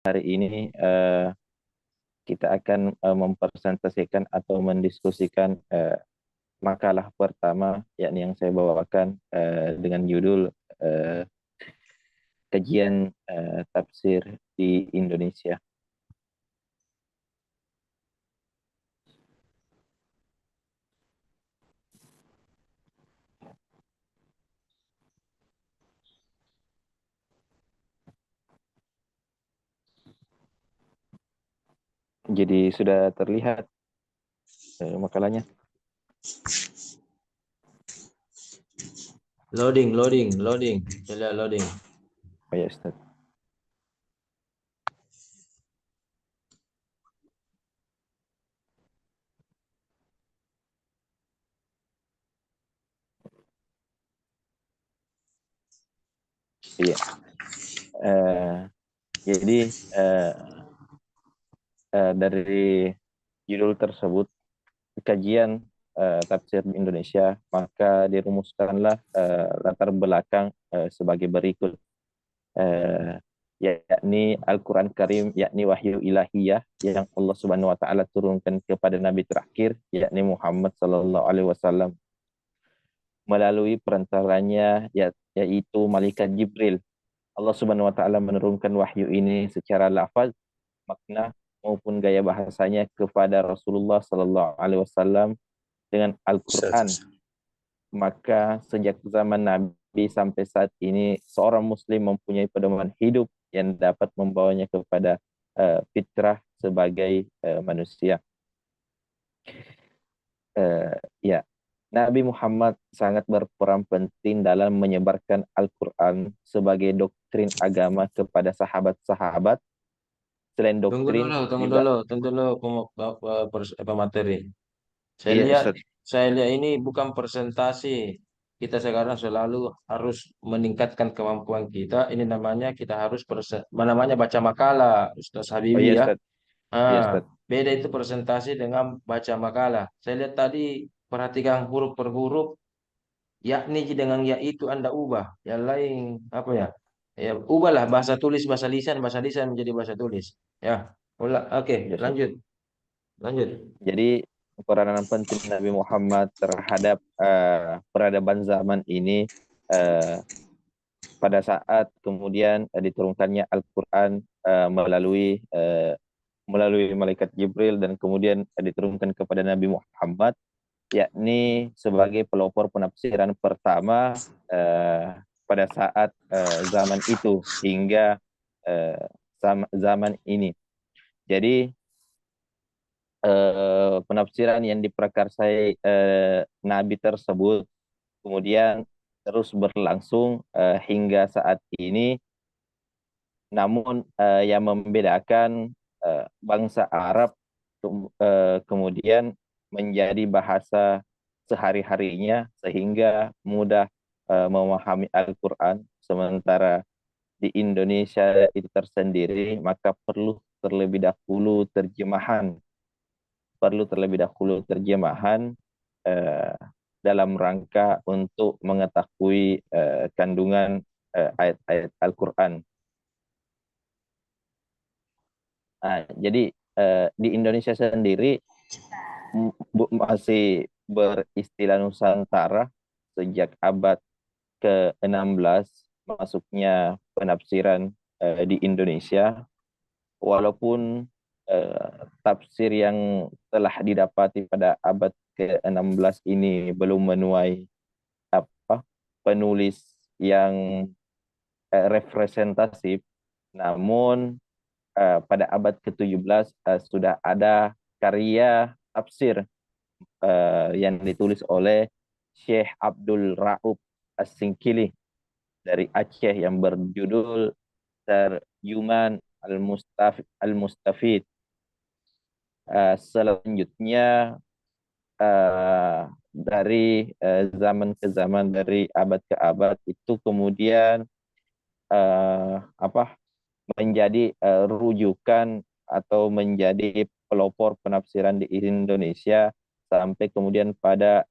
hari ini kita akan mempresentasikan atau mendiskusikan makalah pertama, yakni yang saya bawakan dengan judul eh, kajian tafsir di Indonesia. Jadi sudah terlihat makalahnya. Loading. Saya lihat loading. Oh ya, Ustaz. Iya. Eh, jadi dari judul tersebut, kajian tafsir di Indonesia, maka dirumuskanlah latar belakang sebagai berikut. eh, yakni Al-Quran Karim, yakni wahyu ilahiyah yang Allah Subhanahu wa taala turunkan kepada nabi terakhir, yakni Muhammad sallallahu alaihi wasallam, melalui perantaranya yaitu malaikat Jibril. Allah Subhanahu wa taala menurunkan wahyu ini secara lafaz, makna maupun gaya bahasanya kepada Rasulullah sallallahu alaihi wasallam dengan Al-Quran. Maka sejak zaman Nabi sampai saat ini, seorang Muslim mempunyai pedoman hidup yang dapat membawanya kepada fitrah sebagai manusia. Ya, Nabi Muhammad sangat berperan penting dalam menyebarkan Al-Quran sebagai doktrin agama kepada sahabat-sahabat. Selain doktrin, Tunggu juga dulu, materi. Saya iya lihat, Ustaz. saya lihat ini bukan presentasi. Kita sekarang selalu harus meningkatkan kemampuan kita. Ini namanya kita harus namanya baca makalah, Ustaz Oh Habibi iya ya. Ustaz. Iya Ah, Ustaz. beda itu presentasi dengan baca makalah. Saya lihat tadi perhatikan huruf per huruf, yakni dengan ya itu Anda ubah. Yang lain apa ya? Ya, ubahlah bahasa lisan menjadi bahasa tulis. Ya, oke, Iya Ustaz. lanjut, lanjut. Jadi peranan penting Nabi Muhammad terhadap peradaban zaman ini uh, pada saat kemudian diturunkannya Al-Quran melalui malaikat Jibril dan kemudian diturunkan kepada Nabi Muhammad, yakni sebagai pelopor penafsiran pertama pada saat zaman itu hingga uh, zaman ini. Jadi penafsiran yang diprakarsai Nabi tersebut kemudian terus berlangsung hingga saat ini. Namun yang membedakan bangsa Arab kemudian menjadi bahasa sehari-harinya sehingga mudah memahami Al-Quran, sementara di Indonesia itu tersendiri maka perlu terlebih dahulu terjemahan eh, dalam rangka untuk mengetahui kandungan ayat-ayat Al-Quran. Jadi di Indonesia sendiri masih beristilah Nusantara sejak abad ke-16 masuknya penafsiran di Indonesia, walaupun tafsir yang telah didapati pada abad ke-16 ini belum menuai apa penulis yang representatif, namun pada abad ke-17 sudah ada karya tafsir yang ditulis oleh Syekh Abdul Rauf As-Singkili dari Aceh yang berjudul Terjuman Al-Mustafid. Selanjutnya dari zaman ke zaman, dari abad ke abad, itu kemudian apa menjadi rujukan atau menjadi pelopor penafsiran di Indonesia sampai kemudian pada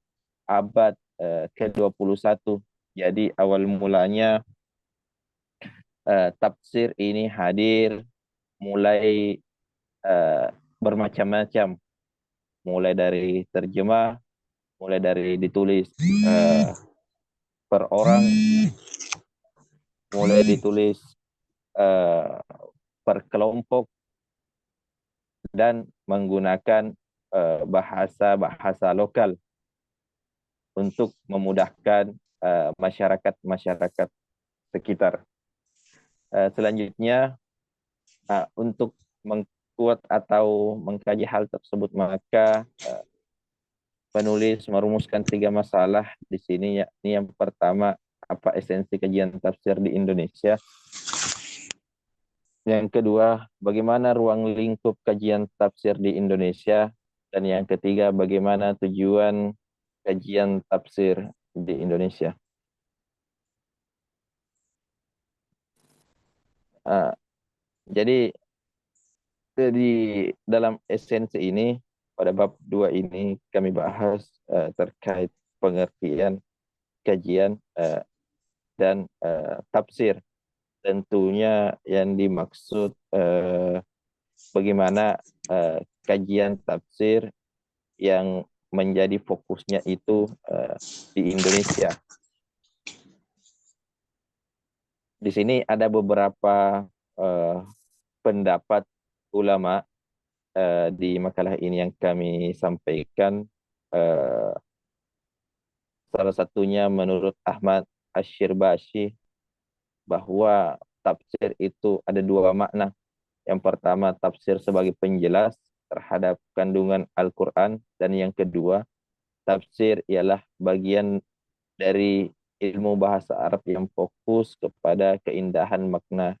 abad ke-21. Jadi awal mulanya tafsir ini hadir mulai bermacam-macam, mulai dari terjemah, mulai dari ditulis per orang, mulai ditulis per kelompok, dan menggunakan bahasa-bahasa lokal untuk memudahkan masyarakat-masyarakat sekitar. Selanjutnya, untuk mengkuat atau mengkaji hal tersebut, maka penulis merumuskan 3 masalah di sini, yakni yang pertama, apa esensi kajian tafsir di Indonesia. Yang kedua, bagaimana ruang lingkup kajian tafsir di Indonesia. Dan yang ketiga, bagaimana tujuan kajian tafsir di Indonesia. Jadi dalam esensi ini, pada bab 2 ini kami bahas terkait pengertian kajian dan tafsir. Tentunya yang dimaksud bagaimana kajian tafsir yang menjadi fokusnya itu di Indonesia. Di sini ada beberapa pendapat ulama di makalah ini yang kami sampaikan. Salah satunya menurut Ahmad Asyirbashi, bahwa tafsir itu ada 2 makna. Yang pertama, tafsir sebagai penjelas terhadap kandungan Al-Quran. Dan yang kedua, tafsir ialah bagian dari ilmu bahasa Arab yang fokus kepada keindahan makna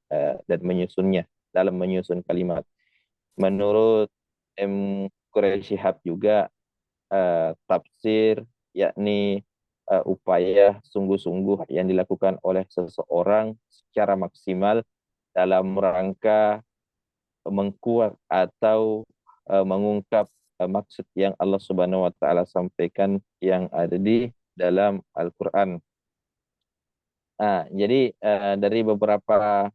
dan menyusunnya dalam menyusun kalimat. Menurut M. Quraish Shihab juga, tafsir yakni upaya sungguh-sungguh yang dilakukan oleh seseorang secara maksimal dalam rangka mengkuat atau mengungkap maksud yang Allah Subhanahu wa taala sampaikan yang ada di dalam Al-Qur'an. Jadi dari beberapa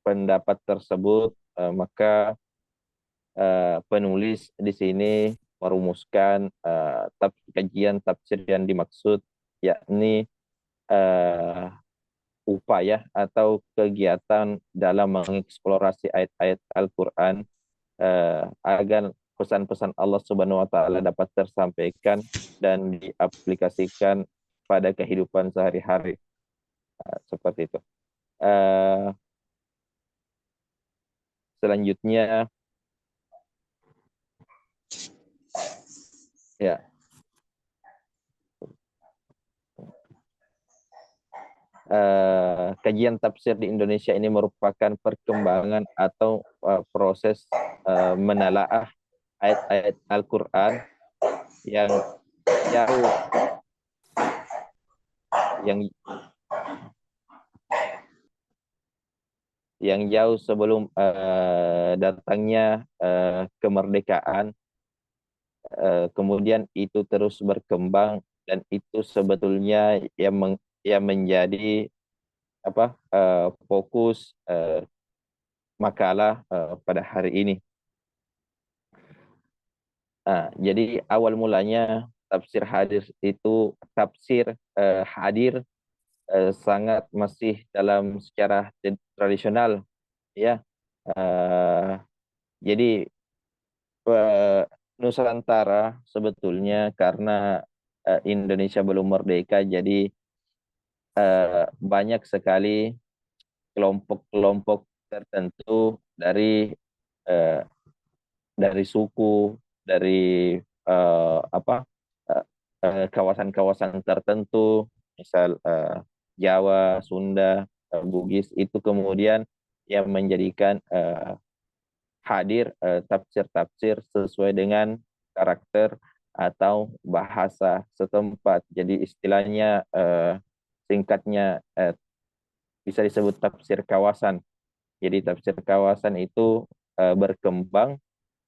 pendapat tersebut, maka penulis di sini merumuskan kajian tafsir yang dimaksud, yakni upaya atau kegiatan dalam mengeksplorasi ayat-ayat Al-Quran agar pesan-pesan Allah Subhanahu wa taala dapat tersampaikan dan diaplikasikan pada kehidupan sehari-hari. Seperti itu. Selanjutnya, ya, kajian tafsir di Indonesia ini merupakan perkembangan atau proses menelaah ayat-ayat Al-Quran yang jauh sebelum datangnya kemerdekaan. Kemudian itu terus berkembang, dan itu sebetulnya yang menjadi fokus makalah pada hari ini. Jadi awal mulanya tafsir hadir sangat masih dalam secara tradisional, ya. Jadi Nusantara sebetulnya karena Indonesia belum merdeka, jadi banyak sekali kelompok-kelompok tertentu dari suku, dari kawasan-kawasan tertentu, misal Jawa, Sunda, Bugis, itu kemudian yang menjadikan hadir tafsir-tafsir sesuai dengan karakter atau bahasa setempat. Jadi istilahnya, singkatnya, bisa disebut tafsir kawasan. Jadi tafsir kawasan itu berkembang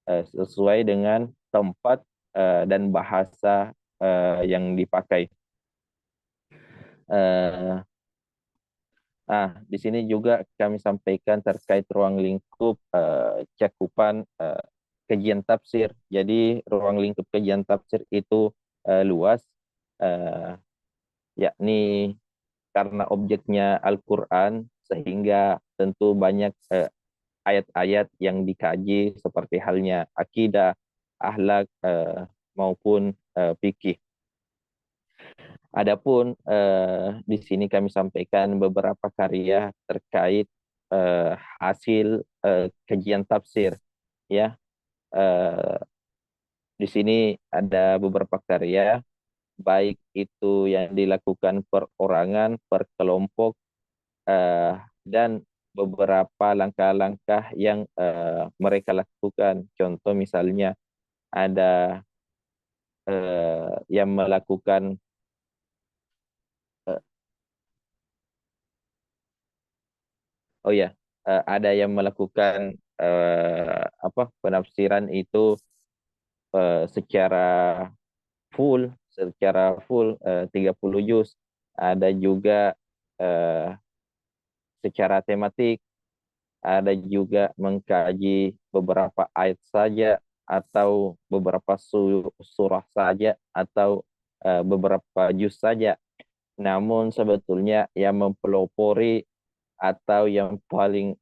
sesuai dengan tempat dan bahasa yang dipakai. Di sini juga kami sampaikan terkait ruang lingkup cakupan kajian tafsir. Jadi ruang lingkup kajian tafsir itu luas, eh, yakni karena objeknya Al-Quran, sehingga tentu banyak ayat-ayat yang dikaji seperti halnya akidah, akhlak, maupun fikih. Adapun di sini kami sampaikan beberapa karya terkait hasil kajian tafsir, ya. Eh, di sini ada beberapa karya, baik itu yang dilakukan perorangan, per kelompok, dan beberapa langkah-langkah yang mereka lakukan. Contoh misalnya ada yang melakukan eh, oh ya, ada yang melakukan penafsiran itu secara full 30 juz. Ada juga eh, secara tematik, ada juga mengkaji beberapa ayat saja atau beberapa surah saja atau beberapa juz saja. Namun sebetulnya yang mempelopori atau yang paling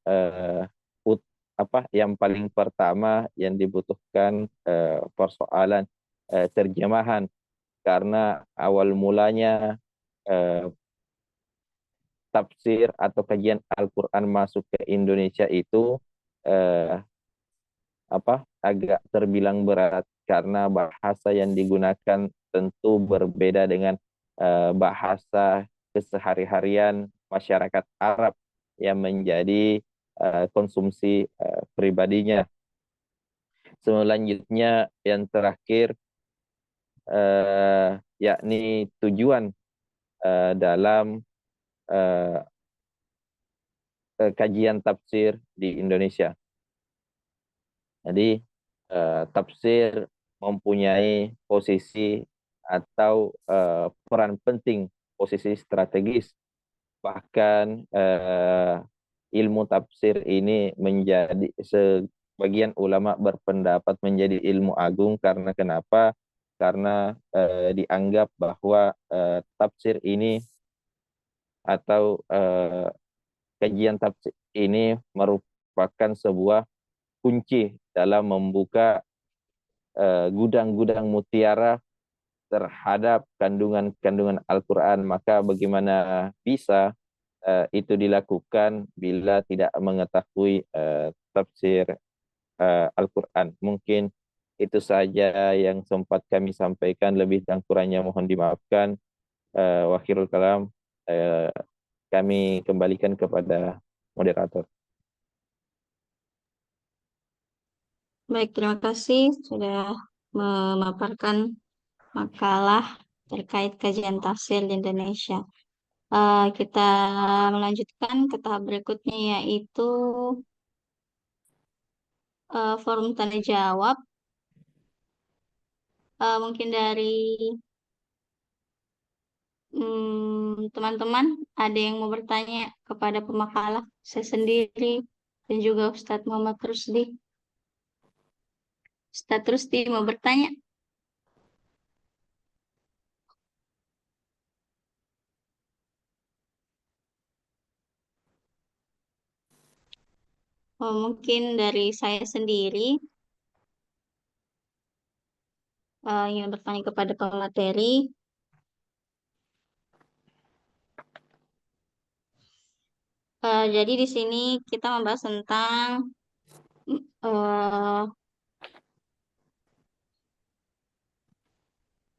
yang paling pertama yang dibutuhkan persoalan terjemahan, karena awal mulanya eh, tafsir atau kajian Al-Quran masuk ke Indonesia itu eh, agak terbilang berat karena bahasa yang digunakan tentu berbeda dengan bahasa kesehari-harian masyarakat Arab yang menjadi konsumsi pribadinya. Selanjutnya yang terakhir yakni tujuan dalam eh, kajian tafsir di Indonesia. Jadi tafsir mempunyai posisi atau peran penting, posisi strategis. Bahkan ilmu tafsir ini menjadi, sebagian ulama berpendapat, menjadi ilmu agung. Karena kenapa? Karena dianggap bahwa tafsir ini atau kajian tafsir ini merupakan sebuah kunci dalam membuka gudang-gudang mutiara terhadap kandungan-kandungan Al-Quran. Maka bagaimana bisa itu dilakukan bila tidak mengetahui tafsir Al-Quran? Mungkin itu saja yang sempat kami sampaikan, lebih dan kurangnya mohon dimaafkan. Wakhirul kalam, kami kembalikan kepada moderator. Baik, terima kasih sudah memaparkan makalah terkait kajian tafsir di Indonesia. Kita melanjutkan ke tahap berikutnya, yaitu forum tanya jawab. Mungkin dari teman-teman ada yang mau bertanya kepada pemakalah, saya sendiri dan juga Ustadz Muhammad Rusdi. Ustadz Rusdi mau bertanya? Mungkin dari saya sendiri ingin bertanya kepada pemateri. Jadi di sini kita membahas tentang uh,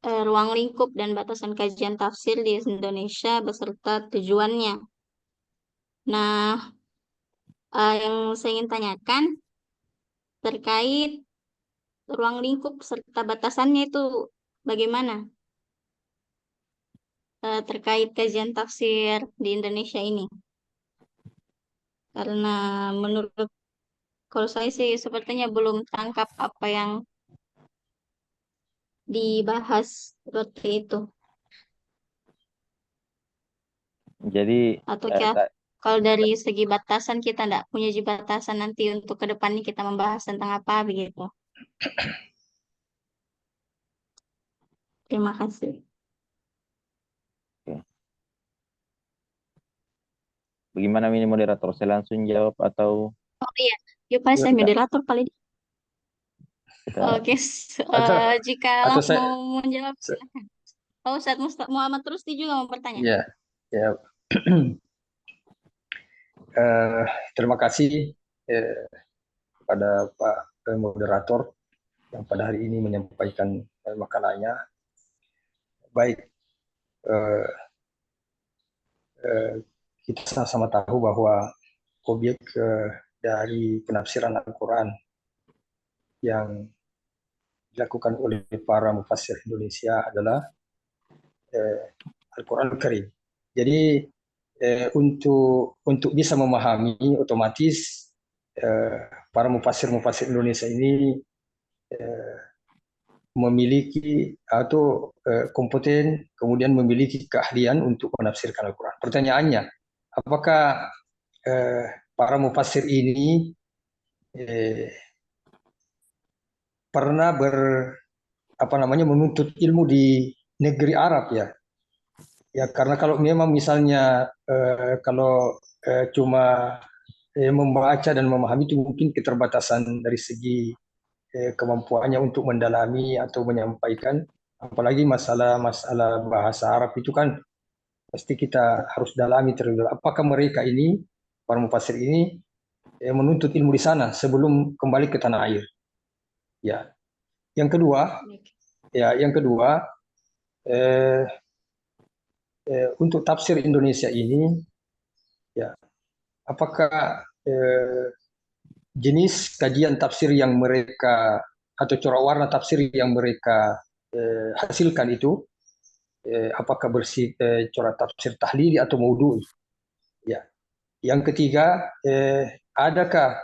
ruang lingkup dan batasan kajian tafsir di Indonesia beserta tujuannya. Nah, yang saya ingin tanyakan terkait ruang lingkup serta batasannya itu bagaimana terkait kajian tafsir di Indonesia ini? Karena menurut kalau saya sih sepertinya belum tangkap apa yang dibahas seperti itu. Jadi Atau kah? Kalau dari segi batasan kita tidak punya batasan nanti untuk ke depannya kita membahas tentang apa begitu. Terima kasih. Oke. Bagaimana ini moderator? Saya langsung jawab atau Oh iya, yuk Pak, saya kita, moderator kali ini. kita Oke, Atau jika atau mau saya, menjawab, se- oh Ustadz Muhammad Rusdi juga mau bertanya. ya, ya. Terima kasih kepada Pak moderator yang pada hari ini menyampaikan makalahnya. Baik, eh, eh, kita sama-sama tahu bahwa objek dari penafsiran Al-Quran yang dilakukan oleh para mufassir Indonesia adalah Al-Quran Al-Karim. Jadi untuk bisa memahami otomatis para mufassir Indonesia ini eh, memiliki atau kompeten, kemudian memiliki keahlian untuk menafsirkan Al-Quran. Pertanyaannya, apakah para mufassir ini eh, pernah menuntut ilmu di negeri Arab ya? Ya karena kalau memang misalnya kalau cuma membaca dan memahami itu mungkin keterbatasan dari segi kemampuannya untuk mendalami atau menyampaikan, apalagi masalah bahasa Arab itu kan pasti kita harus dalami terlebih dahulu. Apakah mereka ini para mufassir ini menuntut ilmu di sana sebelum kembali ke tanah air? Ya, yang kedua eh, untuk tafsir Indonesia ini, ya, apakah jenis kajian tafsir yang mereka atau corak warna tafsir yang mereka hasilkan itu apakah corak tafsir tahlili atau maudhu'i? Ya. Yang ketiga, adakah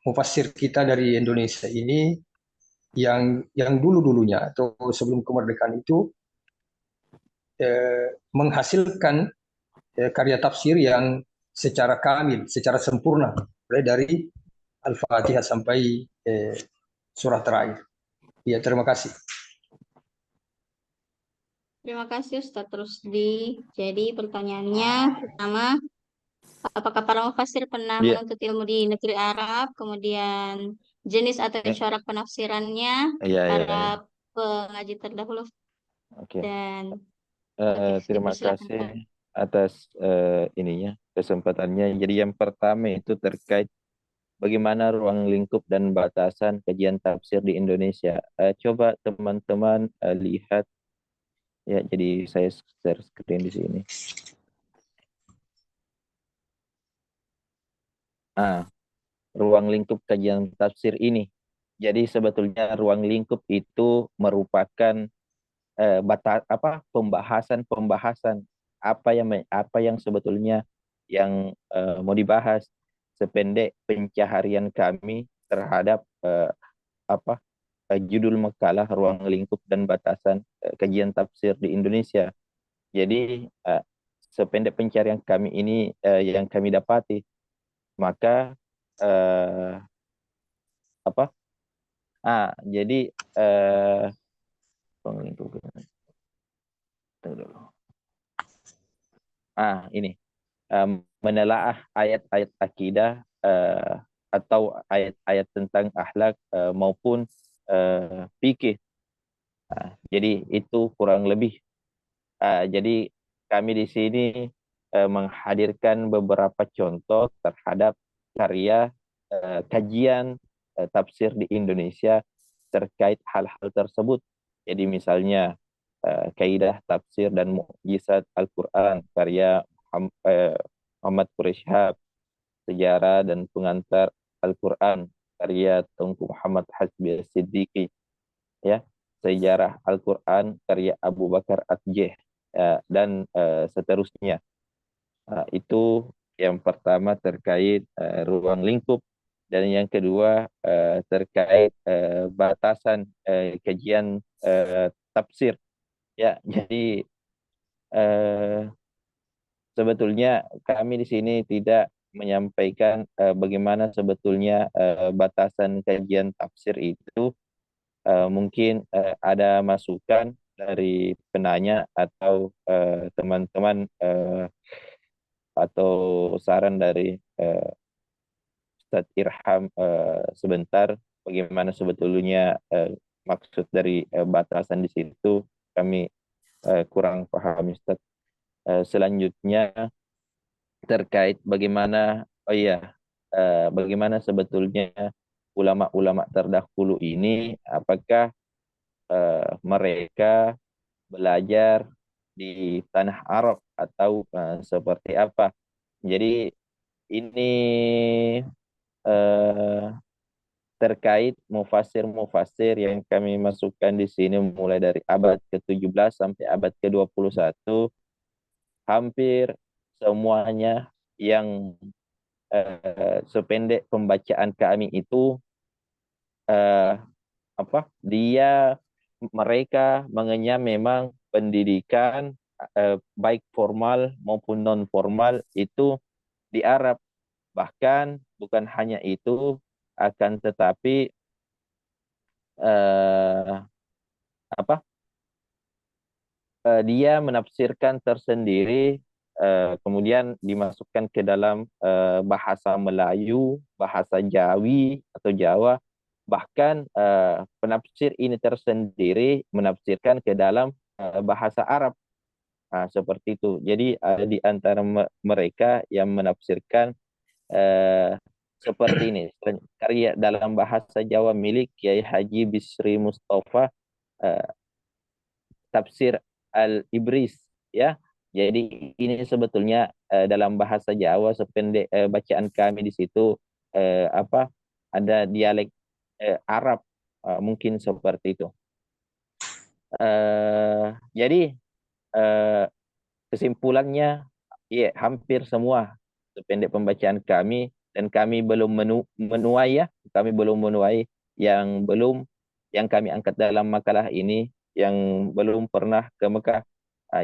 mufassir kita dari Indonesia ini yang dulu-dulunya atau sebelum kemerdekaan itu menghasilkan karya tafsir yang secara kamil, secara sempurna, mulai dari Al-Fatihah sampai surah terakhir. Ya, terima kasih. Terima kasih Ustadz Rusdi. Jadi pertanyaannya pertama, apakah para mufassir pernah Iya, menuntut ilmu di negeri Arab? Kemudian jenis atau eh, corak penafsirannya iya, iya, para iya. pengaji terdahulu. Oke. Dan oke, Terima dipersilakan kasih Pak. atas kesempatannya. Jadi yang pertama itu terkait bagaimana ruang lingkup dan batasan kajian tafsir di Indonesia. Coba teman-teman lihat ya. Jadi saya share screen di sini. Ah, ruang lingkup kajian tafsir ini. Jadi sebetulnya ruang lingkup itu merupakan pembahasan apa yang sebetulnya yang mau dibahas sependek pencaharian kami terhadap apa judul makalah ruang lingkup dan batasan kajian tafsir di Indonesia. Jadi sependek pencarian kami ini yang kami dapati, maka eh, apa jadi ruang lingkup tunggu dulu. Ini menelaah ayat-ayat akidah atau ayat-ayat tentang akhlak maupun fikih. Jadi itu kurang lebih. Jadi kami di sini menghadirkan beberapa contoh terhadap karya kajian tafsir di Indonesia terkait hal-hal tersebut. Jadi misalnya kaidah tafsir dan mukjizat Al-Quran karya Muhammad Quraisyhab, sejarah dan pengantar Al-Quran karya Tunku Muhammad Hasbi Siddiqui, ya, sejarah Al-Quran karya Abu Bakar Atjeh, dan seterusnya. Itu yang pertama terkait ruang lingkup, dan yang kedua terkait batasan kajian tafsir. Ya, jadi sebetulnya kami di sini tidak menyampaikan bagaimana sebetulnya batasan kajian tafsir itu. Mungkin ada masukan dari penanya atau teman-teman atau saran dari Ustadz Irham sebentar bagaimana sebetulnya maksud dari batasan di situ, kami kurang paham Ustadz. Selanjutnya terkait bagaimana, oh iya, bagaimana sebetulnya ulama-ulama terdahulu ini, apakah mereka belajar di tanah Arab atau seperti apa. Jadi ini eh, terkait mufasir-mufasir yang kami masukkan di sini mulai dari abad ke-17 sampai abad ke-21, hampir semuanya yang sependek pembacaan kami itu eh, dia mereka mengenyam memang pendidikan baik formal maupun non formal itu di Arab. Bahkan bukan hanya itu, akan tetapi eh, apa dia menafsirkan tersendiri, kemudian dimasukkan ke dalam bahasa Melayu, bahasa Jawi atau Jawa. Bahkan penafsir ini tersendiri menafsirkan ke dalam bahasa Arab. Nah, seperti itu. Jadi ada di antara mereka yang menafsirkan eh, seperti ini. Karya dalam bahasa Jawa milik Kiai Haji Bisri Mustafa, eh, tafsir Al-Ibris, ya. Jadi ini sebetulnya dalam bahasa Jawa sependek bacaan kami di situ ada dialek Arab, mungkin seperti itu. Jadi eh, kesimpulannya, ya hampir semua sependek pembacaan kami, dan kami belum menuai, ya, kami belum menuai yang kami angkat dalam makalah ini yang belum pernah ke Mekah.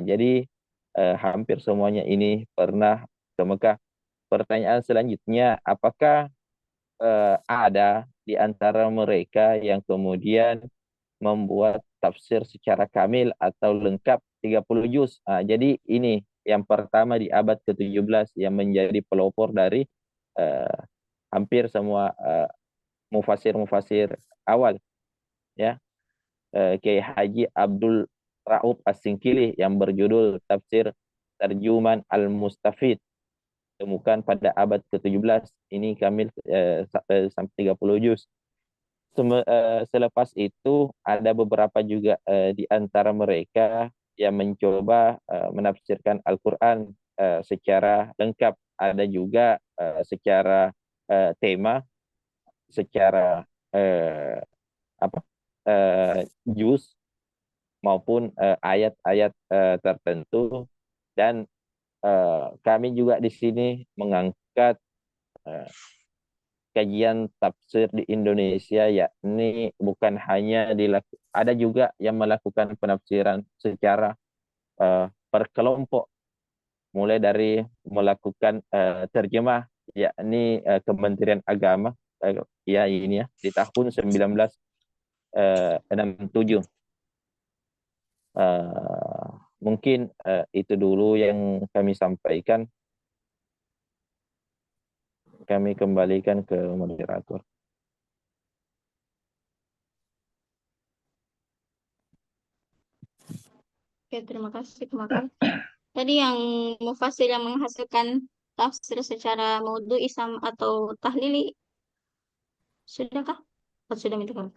Jadi hampir semuanya ini pernah ke Mekah. Pertanyaan selanjutnya, apakah ada di antara mereka yang kemudian membuat tafsir secara kamil atau lengkap 30 juz? Jadi ini yang pertama di abad ke-17 yang menjadi pelopor dari uh, hampir semua mufasir-mufasir awal, ya. Kiai Haji Abdul Rauf As-Singkili yang berjudul Tafsir Terjuman Al-Mustafid, temukan pada abad ke-17, ini kamil sampai 30 juz. Selepas itu ada beberapa juga di antara mereka yang mencoba menafsirkan Al-Quran secara lengkap. Ada juga secara tema, secara apa juz maupun ayat-ayat tertentu. Dan kami juga di sini mengangkat eh, kajian tafsir di Indonesia, yakni bukan hanya ada juga yang melakukan penafsiran secara per kelompok, mulai dari melakukan terjemah, yakni Kementerian Agama, ya ini ya, di tahun 1967. Mungkin itu dulu yang kami sampaikan. Kami kembalikan ke moderator. Oke, terima kasih Kemakam. Tadi yang mufasir yang menghasilkan tafsir secara maudhu, isam atau tahlili, sudahkah? Oh, sudah minta kamu.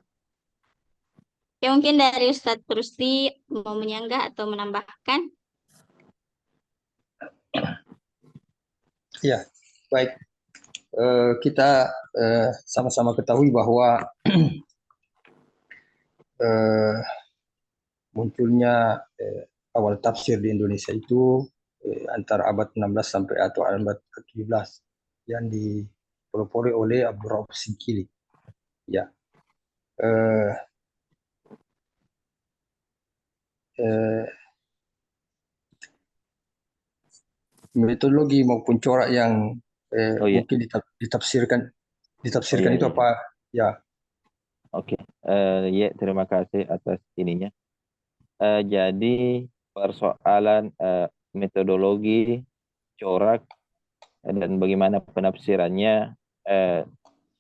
Ya mungkin dari Ustadz Rusdi mau menyanggah atau menambahkan. Ya, baik. Kita sama-sama ketahui bahwa munculnya awal tafsir di Indonesia itu antara abad 16 sampai atau abad ke-17 yang dipelopori oleh Abdul Rauf Singkili. Ya. metodologi maupun corak yang Oh iya, mungkin ditafsirkan oh iya, itu iya. apa ya. Oke. Ya, terima kasih atas ininya. Jadi persoalan metodologi, corak, dan bagaimana penafsirannya, eh,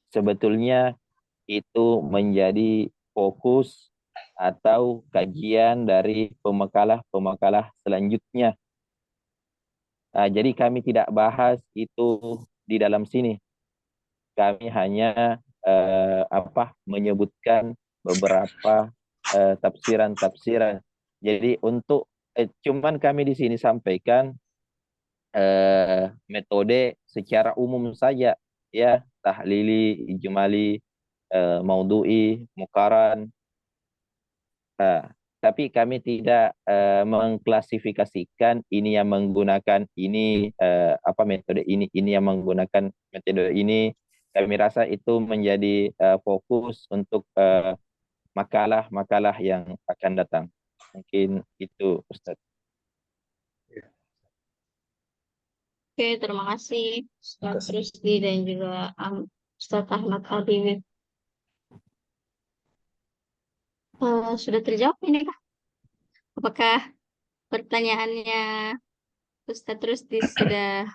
sebetulnya itu menjadi fokus atau kajian dari pemakalah-pemakalah selanjutnya. Jadi kami tidak bahas itu di dalam sini. Kami hanya menyebutkan beberapa tafsiran-tafsiran. Jadi cuman kami di sini sampaikan metode secara umum saja, ya, tahlili, ijmali, maudhu'i, muqaran. Tapi kami tidak mengklasifikasikan ini yang menggunakan ini metode ini yang menggunakan metode ini. Kami rasa itu menjadi fokus untuk makalah-makalah yang akan datang. Mungkin itu, Ustaz. Oke, terima kasih Ustaz Rusdi dan juga Ustaz Ahmad Habibie. Sudah terjawab ini kah? Apakah pertanyaannya Ustaz Rusdi sudah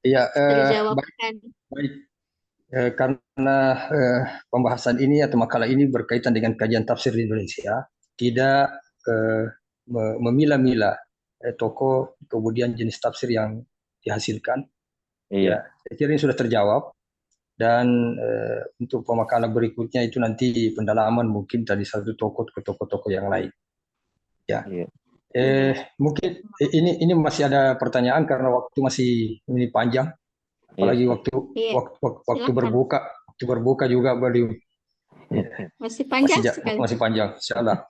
Ya, terjawabkan? baik. Karena pembahasan ini atau makalah ini berkaitan dengan kajian tafsir di Indonesia, tidak memilah-milah tokoh kemudian jenis tafsir yang dihasilkan. Iya. Ya, saya kira ini sudah terjawab. Dan untuk pemakalah berikutnya itu nanti pendalaman mungkin dari satu tokoh ke tokoh-tokoh yang lain. Ya, Iya. mungkin ini masih ada pertanyaan karena waktu masih ini panjang. Apalagi Iya, waktu Silakan. berbuka juga baru Masih panjang sekali. masih panjang, insyaallah.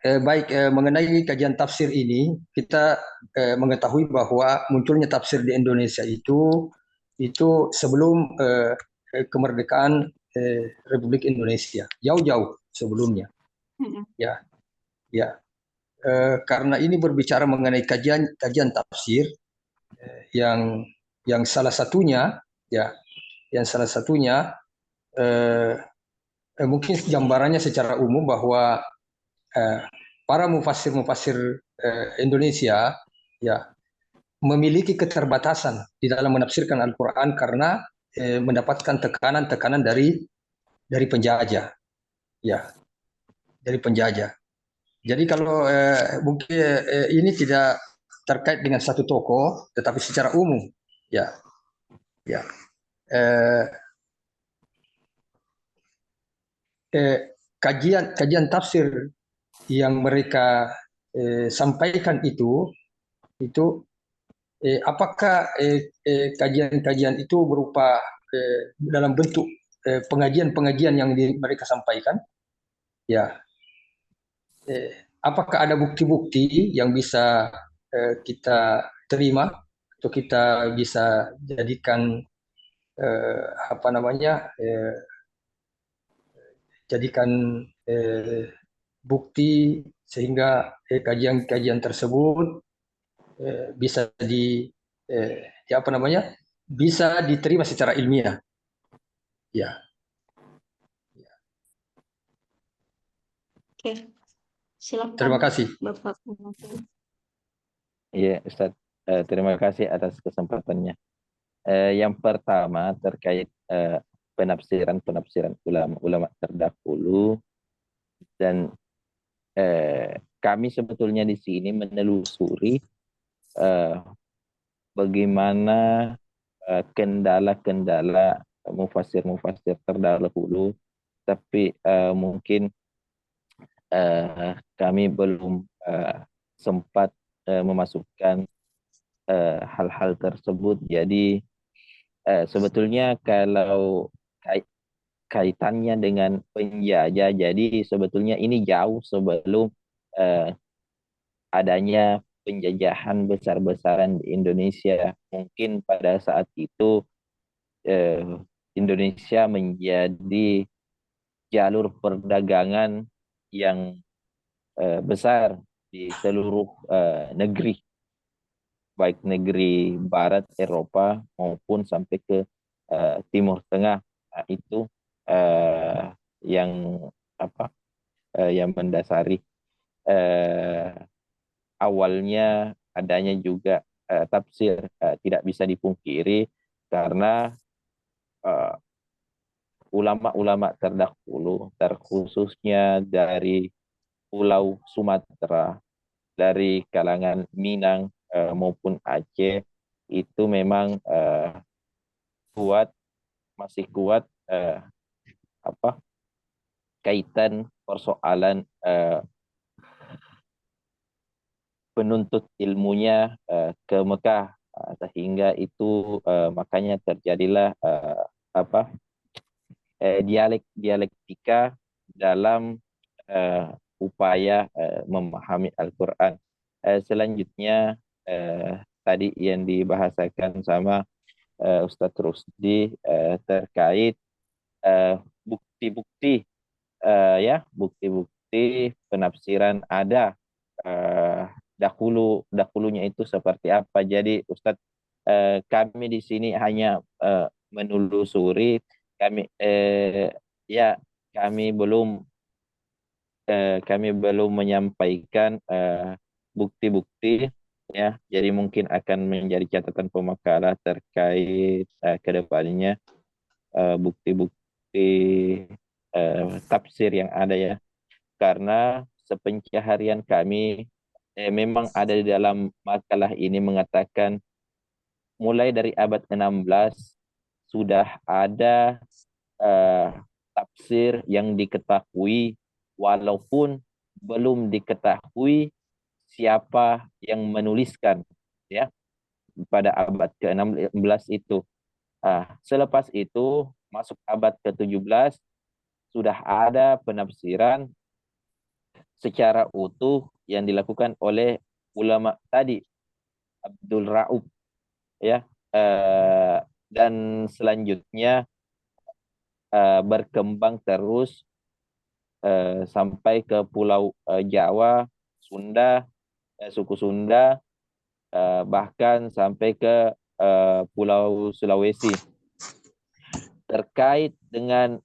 Baik, mengenai kajian tafsir ini, kita mengetahui bahwa munculnya tafsir di Indonesia itu sebelum kemerdekaan Republik Indonesia, jauh-jauh sebelumnya. Ya, ya. Karena ini berbicara mengenai kajian tafsir yang salah satunya, ya, mungkin gambarannya secara umum bahwa para mufassir Indonesia ya memiliki keterbatasan di dalam menafsirkan Al-Quran karena mendapatkan tekanan-tekanan dari penjajah, ya, dari penjajah. Jadi kalau mungkin ini tidak terkait dengan satu tokoh, tetapi secara umum, ya, ya. Kajian tafsir yang mereka sampaikan itu apakah kajian-kajian itu berupa dalam bentuk pengajian-pengajian yang mereka sampaikan? Ya, apakah ada bukti-bukti yang bisa kita terima atau kita bisa jadikan jadikan bukti sehingga kajian-kajian tersebut bisa bisa diterima secara ilmiah. Ya. Oke, silakan. Terima kasih. Bapak. Iya, Ustaz. Terima kasih atas kesempatannya. Yang pertama terkait penafsiran ulama-ulama terdahulu, dan kami sebetulnya di sini menelusuri bagaimana kendala-kendala mufasir-mufasir terdahulu, tapi mungkin kami belum sempat memasukkan hal-hal tersebut. Jadi sebetulnya kalau kaitannya dengan penjajah, jadi sebetulnya ini jauh sebelum adanya penjajahan besar-besaran di Indonesia. Mungkin pada saat itu Indonesia menjadi jalur perdagangan yang besar di seluruh negeri, baik negeri Barat Eropa maupun sampai ke Timur Tengah. Nah, itu yang apa yang mendasari awalnya adanya juga tafsir. Tidak bisa dipungkiri karena ulama-ulama terdahulu, terkhususnya dari Pulau Sumatera, dari kalangan Minang maupun Aceh, itu memang masih kuat kaitan persoalan penuntut ilmunya ke Mekah. Sehingga itu makanya terjadilah dialektika dalam upaya memahami Al-Quran. Selanjutnya tadi yang dibahasakan sama Ustadz Rusdi terkait bukti-bukti bukti-bukti penafsiran ada dahulunya itu seperti apa. Jadi Ustadz, kami di sini hanya menelusuri, kami kami belum menyampaikan bukti-bukti ya. Jadi mungkin akan menjadi catatan pemakalah terkait kedepannya bukti-bukti tafsir yang ada ya. Karena sepencaharian kami memang ada di dalam makalah ini mengatakan mulai dari abad 16 sudah ada tafsir yang diketahui walaupun belum diketahui siapa yang menuliskan ya pada abad ke-16 itu. Selepas itu masuk abad ke-17 sudah ada penafsiran secara utuh yang dilakukan oleh ulama tadi Abdul Raub ya, dan selanjutnya berkembang terus sampai ke Pulau Jawa, Sunda, suku Sunda, bahkan sampai ke Pulau Sulawesi. Terkait dengan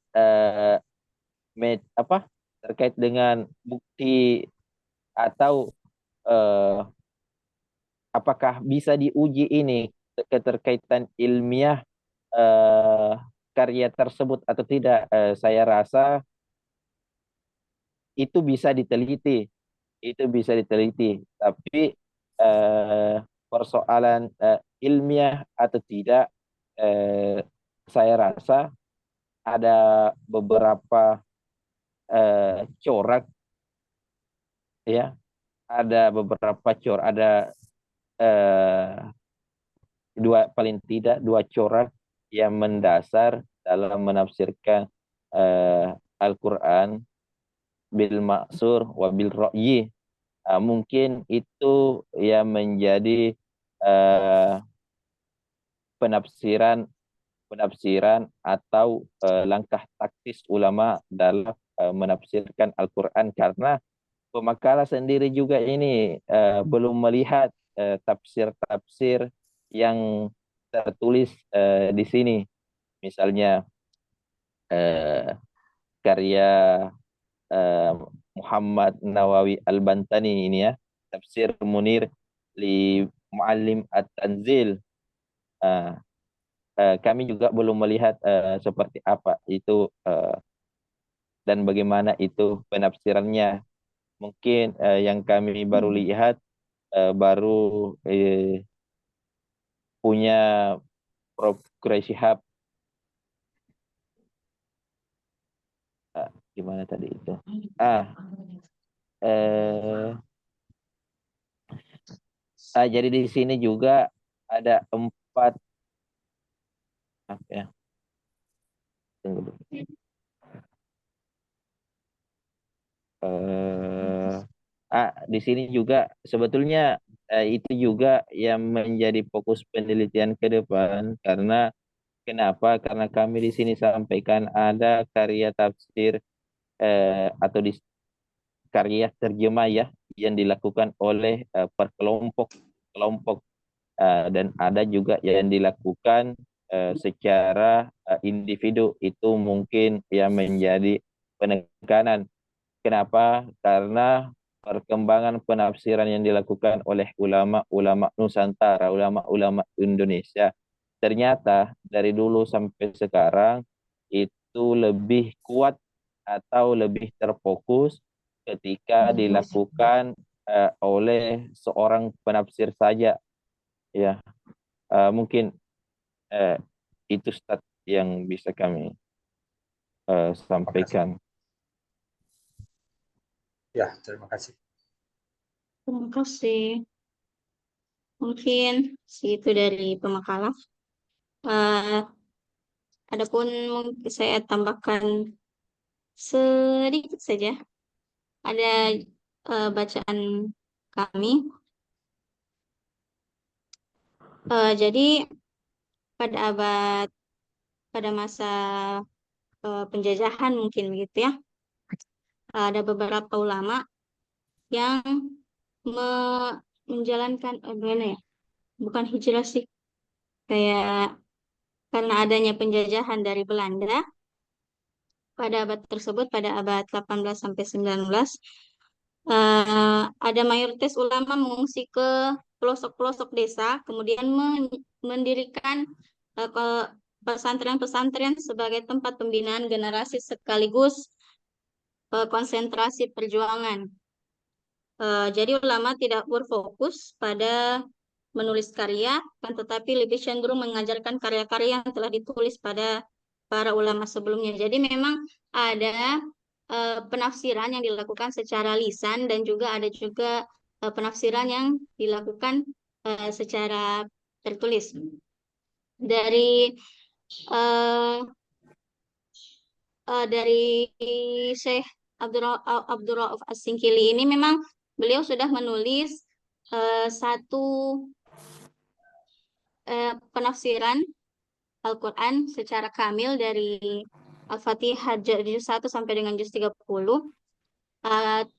terkait dengan bukti atau apakah bisa diuji ini keterkaitan ilmiah karya tersebut atau tidak, saya rasa itu bisa diteliti, tapi persoalan ilmiah atau tidak, saya rasa ada beberapa corak ya, ada paling tidak dua corak yang mendasar dalam menafsirkan Al-Quran, bil maksur wa bil ra'yi. Mungkin itu yang menjadi penafsiran atau langkah taktis ulama dalam menafsirkan Al-Quran, karena pemakalah sendiri juga ini belum melihat tafsir-tafsir yang tertulis di sini. Misalnya karya Muhammad Nawawi Al-Bantani ini ya, Tafsir Munir li Muallim At-Tanzil. Kami juga belum melihat seperti apa itu dan bagaimana itu penafsirannya. Mungkin yang kami baru lihat baru punya Prof. Quraisy Shihab. Gimana tadi itu? Jadi di sini juga ada 4 ya. Tunggu dulu. Di sini juga sebetulnya itu juga yang menjadi fokus penelitian ke depan. Karena kenapa? Karena kami di sini sampaikan ada karya tafsir atau karya terjemah ya yang dilakukan oleh per kelompok dan ada juga yang dilakukan secara individu. Itu mungkin yang menjadi penekanan. Kenapa? Karena perkembangan penafsiran yang dilakukan oleh ulama-ulama Nusantara, ulama-ulama Indonesia, ternyata dari dulu sampai sekarang itu lebih kuat atau lebih terfokus ketika dilakukan oleh seorang penafsir saja, ya. Mungkin itu stat yang bisa kami sampaikan. Ya, terima kasih. Terima kasih. Mungkin itu dari pemakalah. Adapun mungkin saya tambahkan sedikit saja. Ada bacaan kami. Jadi pada masa penjajahan mungkin begitu ya, ada beberapa ulama yang menjalankan gimana ya, bukan hijrah sih, kayak karena adanya penjajahan dari Belanda pada abad tersebut, pada abad 18 sampai 19, ada mayoritas ulama mengungsi ke pelosok-pelosok desa, kemudian mendirikan pesantren-pesantren sebagai tempat pembinaan generasi sekaligus konsentrasi perjuangan. Jadi ulama tidak berfokus pada menulis karya, kan tetapi lebih cenderung mengajarkan karya-karya yang telah ditulis pada para ulama sebelumnya. Jadi memang ada penafsiran yang dilakukan secara lisan dan juga ada juga penafsiran yang dilakukan secara tertulis. Dari Syekh Abdul Rauf As-Singkili ini memang beliau sudah menulis satu penafsiran Al-Quran secara kamil dari Al-Fatihah juz 1 sampai dengan juz 30.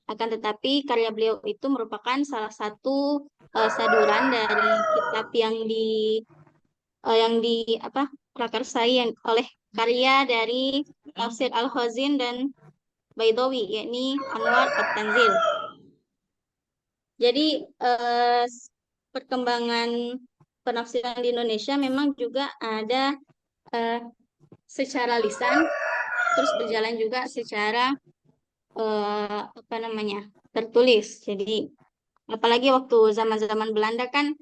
Akan tetapi karya beliau itu merupakan salah satu saduran dari kitab yang prakarsai oleh karya dari Tafsir Al-Khazin dan Baidawi, yakni Anwar At-Tanzil. Jadi perkembangan penafsiran di Indonesia memang juga ada secara lisan, terus berjalan juga secara tertulis. Jadi apalagi waktu zaman-zaman Belanda kan,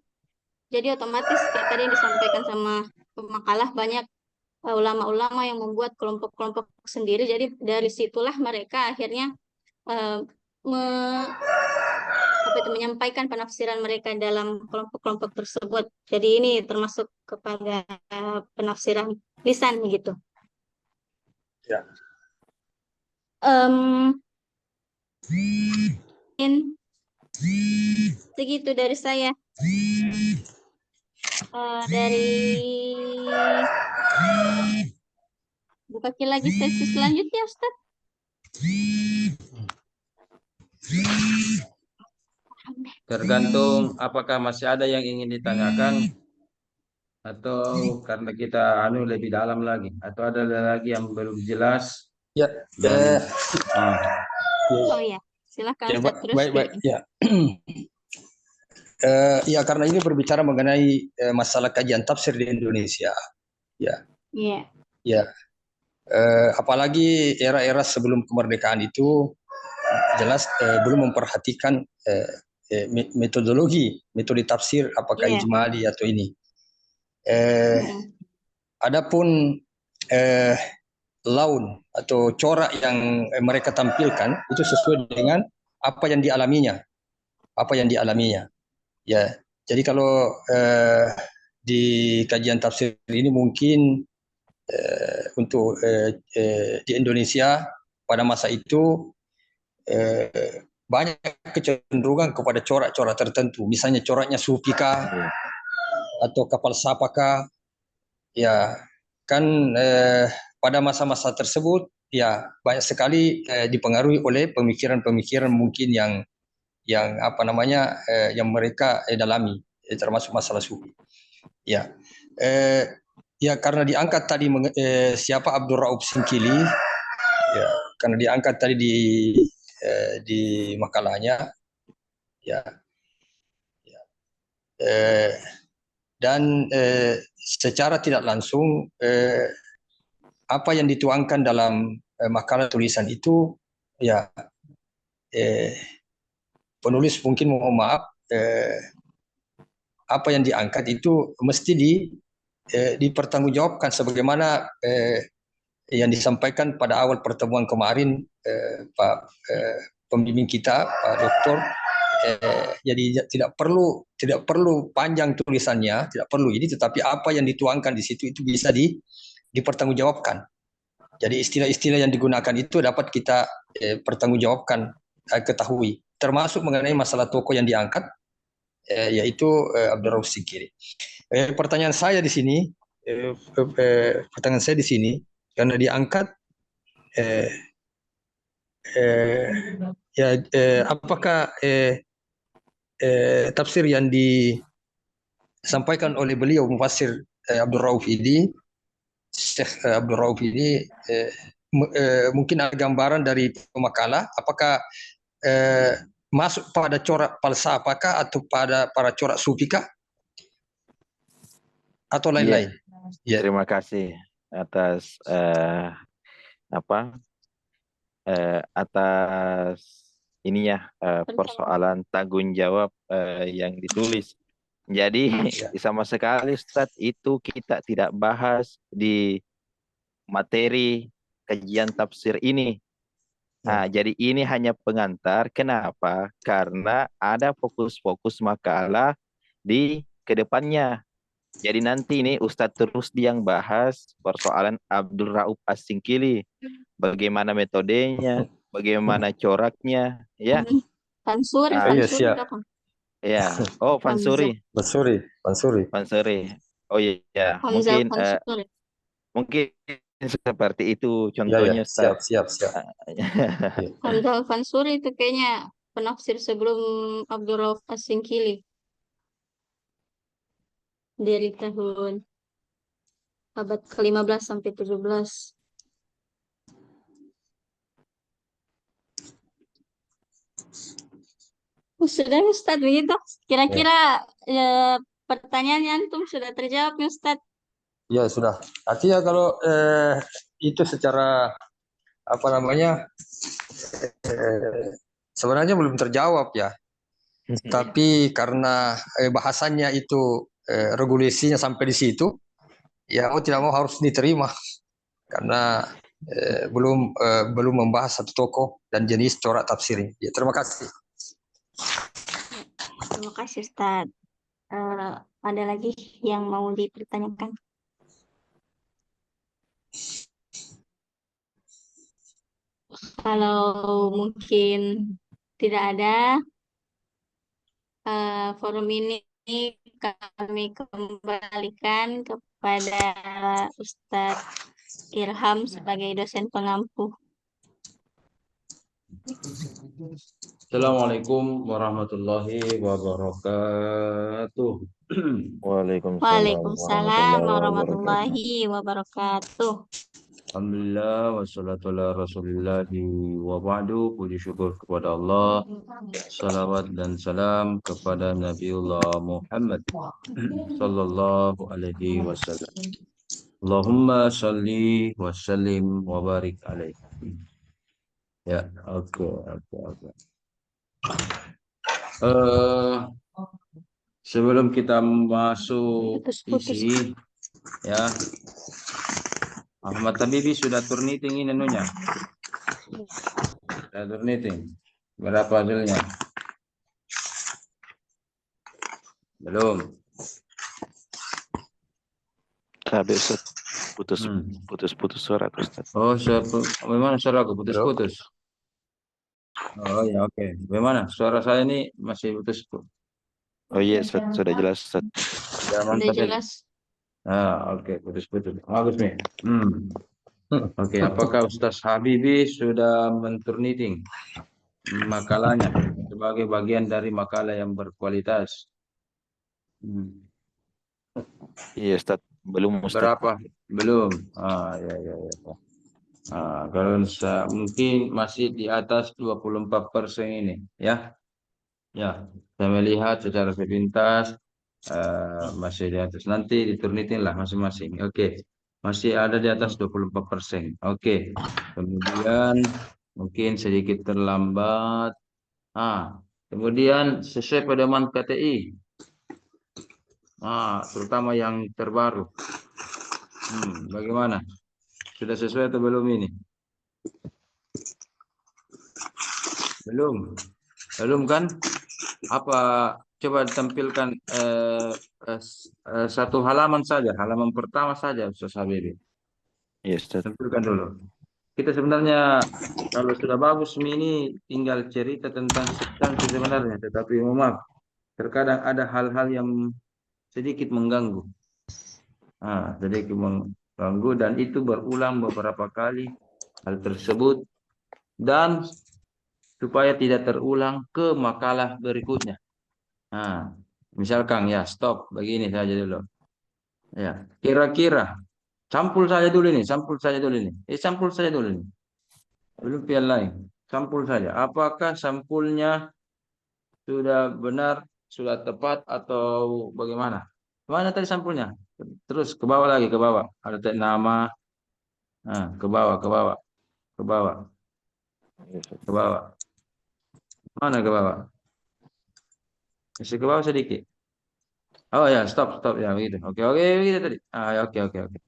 jadi otomatis kayak tadi yang disampaikan sama pemakalah, banyak ulama-ulama yang membuat kelompok-kelompok sendiri. Jadi dari situlah mereka akhirnya menyampaikan penafsiran mereka dalam kelompok-kelompok tersebut. Jadi ini termasuk kepada penafsiran lisan gitu. Ya. Segitu dari saya. Dari buka lagi sesi selanjutnya, Ustaz. Tergantung apakah masih ada yang ingin ditanyakan atau karena kita lebih dalam lagi, atau ada lagi yang belum jelas. Ya. Oh ya, silakan Ustaz, terus. Baik. Ya. Ya, karena ini berbicara mengenai masalah kajian tafsir di Indonesia. Ya. Iya. Ya. Apalagi era-era sebelum kemerdekaan itu jelas belum memperhatikan metode tafsir, apakah ijmali atau ini. Adapun laun atau corak yang mereka tampilkan itu sesuai dengan apa yang dialaminya. Ya, jadi kalau di kajian tafsir ini mungkin untuk di Indonesia pada masa itu banyak kecenderungan kepada corak-corak tertentu, misalnya coraknya Sufika atau kapal Sapaka. Ya, kan pada masa-masa tersebut ya banyak sekali dipengaruhi oleh pemikiran-pemikiran mungkin yang yang apa namanya yang mereka dalami, termasuk masalah sufi. Ya, ya karena diangkat tadi siapa Abdul Rauf Singkili, ya karena diangkat tadi di makalahnya, ya, dan secara tidak langsung apa yang dituangkan dalam makalah tulisan itu, ya penulis mungkin mohon maaf, apa yang diangkat itu mesti dipertanggungjawabkan sebagaimana yang disampaikan pada awal pertemuan kemarin Pak pembimbing kita Pak Doktor. Jadi tidak perlu panjang tulisannya, tidak perlu ini, tetapi apa yang dituangkan di situ itu bisa dipertanggungjawabkan. Jadi istilah-istilah yang digunakan itu dapat kita pertanggungjawabkan, ketahui, termasuk mengenai masalah tokoh yang diangkat, yaitu Abdul Rauf Singkili. Pertanyaan saya di sini, karena diangkat, apakah tafsir yang disampaikan oleh beliau mufassir Abdul Rauf ini, Syekh Abdul Rauf ini, mungkin ada gambaran dari makalah, apakah masuk pada corak falsafah atau pada corak sufika atau lain-lain? Ya. Terima kasih atas atas ininya persoalan tanggung jawab yang ditulis. Jadi sama sekali Ustadz itu kita tidak bahas di materi kajian tafsir ini. Nah, jadi ini hanya pengantar. Kenapa? Karena ada fokus-fokus makalah di kedepannya. Jadi nanti ini Ustadz terus yang bahas persoalan Abdul Rauf As-Singkili. Bagaimana metodenya, bagaimana coraknya, ya. Fansuri, ya. Oh, Fansuri. Oh iya, mungkin seperti itu contohnya. Ya, siap. Hamzah Fansuri itu kayaknya penafsir sebelum Abdul Rauf As-Singkili dari tahun abad ke-15 sampai 17. Sudah Ustadz begitu. Kira-kira pertanyaan antum sudah terjawab nih Ustadz? Ya sudah. Artinya kalau itu secara apa namanya sebenarnya belum terjawab ya. Tapi karena bahasannya itu regulasinya sampai di situ, ya mau tidak mau harus diterima karena belum membahas satu tokoh dan jenis corak tafsir. Ya, terima kasih. Terima kasih Ustadz. Ada lagi yang mau dipertanyakan? Kalau mungkin tidak ada, forum ini kami kembalikan kepada Ustadz Ilham sebagai dosen pengampu. Assalamualaikum warahmatullahi wabarakatuh. Waalaikumsalam warahmatullahi wabarakatuh. Alhamdulillah wassalatu ala rasulillahi wa ba'du. Puji syukur kepada Allah, salawat dan salam kepada Nabiullah Muhammad sallallahu alaihi wasallam. Allahumma salli wa sallim wa barik alaihi. Ya, oke. Sebelum kita masuk isi, ya, Ahmad Tabibi sudah turniting ini anunya. Sudah turniting. Berapa hasilnya? Belum. Habis putus suara Ustaz. Oh, bagaimana suara aku putus-putus? Oh ya, oke. Bagaimana suara saya ini masih putus? Oh iya, sudah jelas Ustaz. Sudah jelas. Oke, putus-putus. Bagus nih. Oke, apakah Ustaz Habibi sudah menturniting makalahnya? sebagai bagian dari makalah yang berkualitas. Iya Ustaz, belum Ustaz. Berapa? Belum. Ya, ya, ya. Kalau mungkin masih di atas 24% ini, ya. Ya, saya melihat secara sepintas masih di atas. Nanti dituritin lah masing-masing. Oke. Masih ada di atas 24%. Oke. Kemudian mungkin sedikit terlambat. Kemudian sesuai pedoman KTI. Terutama yang terbaru. Bagaimana? Sudah sesuai atau belum ini? Belum. Belum kan? Apa? Coba tampilkan satu halaman saja, halaman pertama saja, Ustaz Habibie. Iya Ustaz. Tampilkan dulu. Kita sebenarnya kalau sudah bagus ini tinggal cerita tentang substansi sebenarnya, tetapi maaf, terkadang ada hal-hal yang sedikit mengganggu. Sedikit mengganggu dan itu berulang beberapa kali hal tersebut dan supaya tidak terulang ke makalah berikutnya. Misalkan ya stop begini saja dulu. Ya, kira-kira sampul saja dulu ini, sampul saja dulu ini. Sampul saja dulu ini. Belum yang lain. Sampul saja. Apakah sampulnya sudah benar, sudah tepat atau bagaimana? Mana tadi sampulnya? Terus ke bawah lagi, ke bawah. Ada tadi nama. Ke bawah, ke bawah, ke bawah, ke bawah. Mana ke bawah? Masih ke bawah sedikit. Oh ya, stop, stop ya begitu. Oke, oke, begitu tadi. Oke, oke, oke.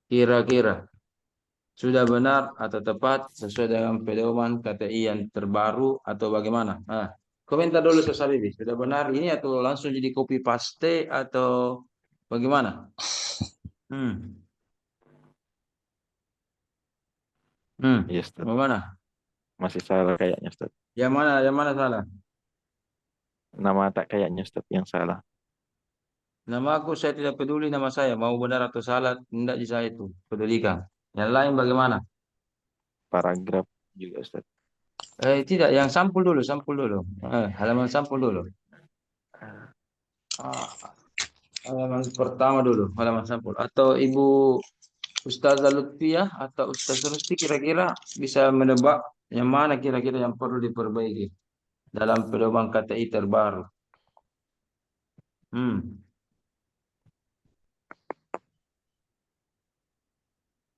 Kira-kira sudah benar atau tepat sesuai dengan pedoman KTI yang terbaru atau bagaimana? Komentar dulu Ustaz Habibie. Sudah benar ini atau langsung jadi copy paste atau bagaimana? Iya Ustaz. Bagaimana? Masih salah kayaknya Ustaz. Yang mana? Yang mana salah? Nama tak kayaknya Ustaz yang salah. Nama aku saya tidak peduli nama saya mau benar atau salah tidak di saya itu pedulikan. Yang lain bagaimana? Paragraf juga Ustaz. Tidak, yang sampul dulu, sampul dulu. Halaman sampul dulu. Halaman pertama dulu, halaman sampul. Atau Ibu Ustazah Lutfiah atau Ustaz Rusti kira-kira bisa menebak yang mana kira-kira yang perlu diperbaiki dalam pedoman KTI terbaru.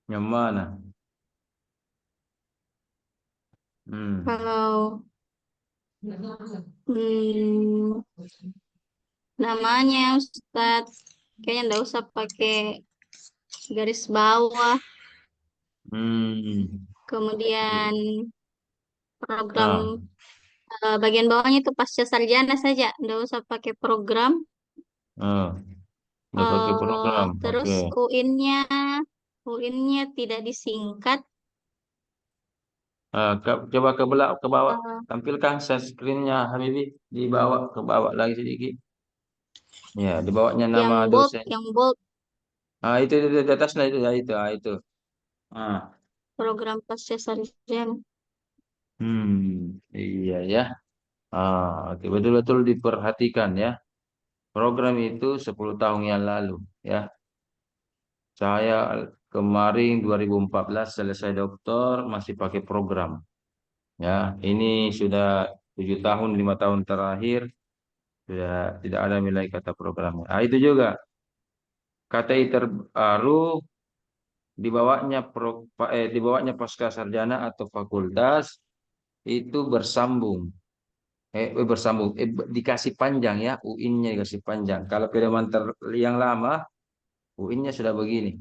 Yang mana? Kalau namanya Ustadz kayaknya nggak usah pakai garis bawah. Kemudian program bagian bawahnya itu pasca sarjana saja, nggak usah pakai program. Nggak pakai program. Terus UIN-nya tidak disingkat. Coba ke bawah, tampilkan share screen-nya Habibie di bawah, ke bawah lagi sedikit. Ya, di bawahnya nama dosen. Yang bold. Itu di atasnya itu ya itu. Program pasca sarjana. Iya ya. Oke, betul-betul diperhatikan ya. Program itu 10 tahun yang lalu ya. Saya kemarin 2014 selesai doktor masih pakai program. Ya, ini sudah 7 tahun, 5 tahun terakhir sudah tidak ada nilai kata programnya. Itu juga KTI terbaru dibawanya pasca sarjana atau fakultas itu bersambung. Dikasih panjang ya, UIN-nya dikasih panjang. Kalau pedoman yang lama, UIN-nya sudah begini.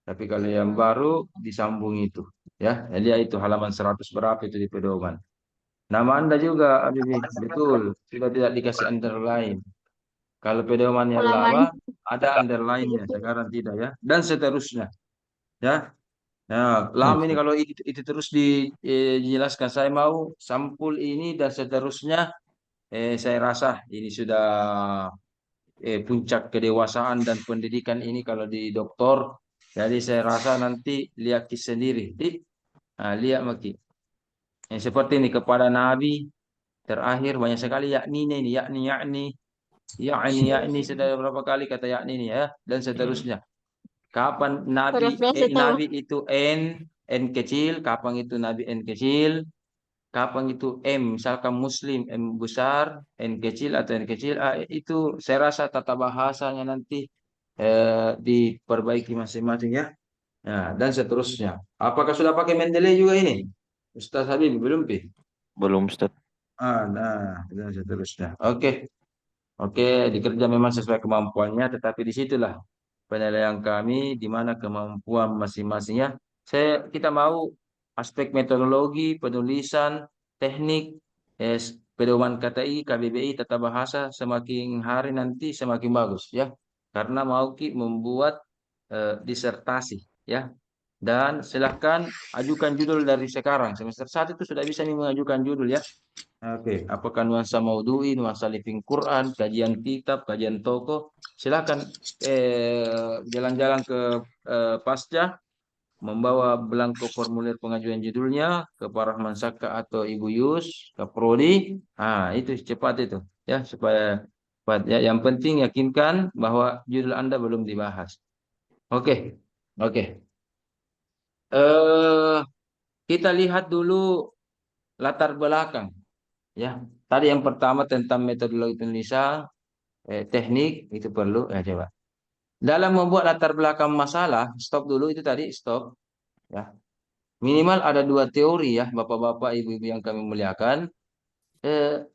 Tapi kalau yang baru disambung itu, ya. Jadi itu halaman 100 berapa itu di pedoman. Nama Anda juga, Habibie, betul. Sudah tidak dikasih underline. Kalau pedoman yang lama ada underline-nya, sekarang tidak ya. Dan seterusnya, ya. Nah, lama ini kalau itu terus dijelaskan. Saya mau sampul ini dan seterusnya. Saya rasa ini sudah puncak kedewasaan dan pendidikan ini kalau di doktor. Jadi saya rasa nanti lihat sendiri. Lihat Maki. Seperti ini kepada Nabi terakhir banyak sekali yakninya ini, yakni sudah berapa kali kata yakni ini ya, dan seterusnya. Kapan Parafrase tahu. Nabi itu N kecil, kapan itu Nabi N kecil, kapan itu M, misalkan Muslim M besar, N kecil atau N kecil, itu saya rasa tata bahasanya nanti diperbaiki masing-masing ya. Nah, dan seterusnya. Apakah sudah pakai Mendeley juga ini? Ustaz Habib belum, Pi? Belum, Ustaz. Nah, dan seterusnya. Oke. Dikerja memang sesuai kemampuannya, tetapi disitulah penilaian kami di mana kemampuan masing-masingnya. Kita mau aspek metodologi, penulisan, teknik, pedoman KTI, KBBI, tata bahasa semakin hari nanti semakin bagus ya. Karena mau membuat disertasi ya. Dan silahkan ajukan judul dari sekarang. Semester 1 itu sudah bisa nih mengajukan judul ya. Oke, apakah nuansa maudhui, nuansa living Quran, kajian kitab, kajian toko. Silahkan jalan-jalan ke Pasca, membawa belangko formulir pengajuan judulnya ke Pak Rahman Saka atau Ibu Yus, ke Prodi. Itu cepat itu ya, supaya cepat. Ya, yang penting yakinkan bahwa judul Anda belum dibahas. Oke. Kita lihat dulu latar belakang ya. Tadi yang pertama tentang metodologi penulisan, teknik itu perlu ya, coba. Dalam membuat latar belakang masalah, stop dulu itu tadi, stop ya. Minimal ada 2 teori ya, Bapak-bapak, Ibu-ibu yang kami muliakan.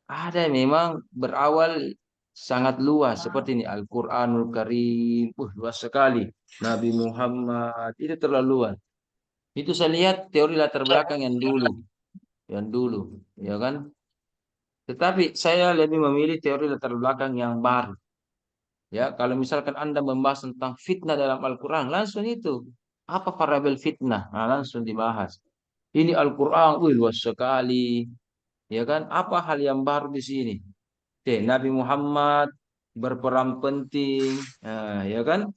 Ada yang memang berawal sangat luas seperti ini Al-Qur'anul Karim, luas sekali. Nabi Muhammad itu terlalu luas. Itu saya lihat teori latar belakang yang dulu, ya kan? Tetapi saya lebih memilih teori latar belakang yang baru. Ya, kalau misalkan Anda membahas tentang fitnah dalam Al-Quran, langsung itu. Apa variabel fitnah? Langsung dibahas. Ini Al-Quran, luas sekali. Ya kan? Apa hal yang baru di sini? Nabi Muhammad berperan penting. Ya kan?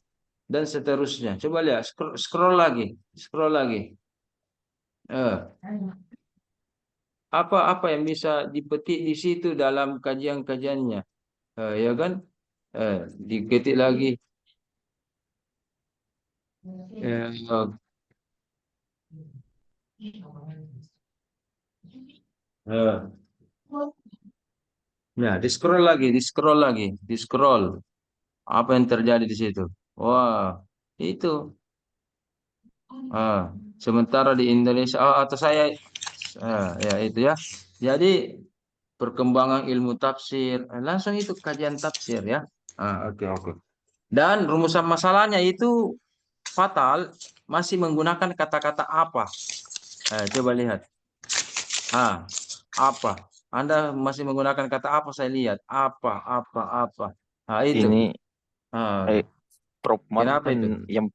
Dan seterusnya. Coba lihat, scroll lagi. Apa yang bisa dipetik di situ dalam kajian-kajiannya, ya kan? Diketik lagi. Nah, di scroll. Apa yang terjadi di situ? Wah, itu. Sementara di Indonesia, atau saya, ya itu ya. Jadi perkembangan ilmu tafsir, langsung itu kajian tafsir ya. Oke. Dan rumusan masalahnya itu fatal, masih menggunakan kata-kata apa? Coba lihat. Apa? Anda masih menggunakan kata apa? Saya lihat. Apa. Itu. Ini Prof. Kenapa itu? Martin yang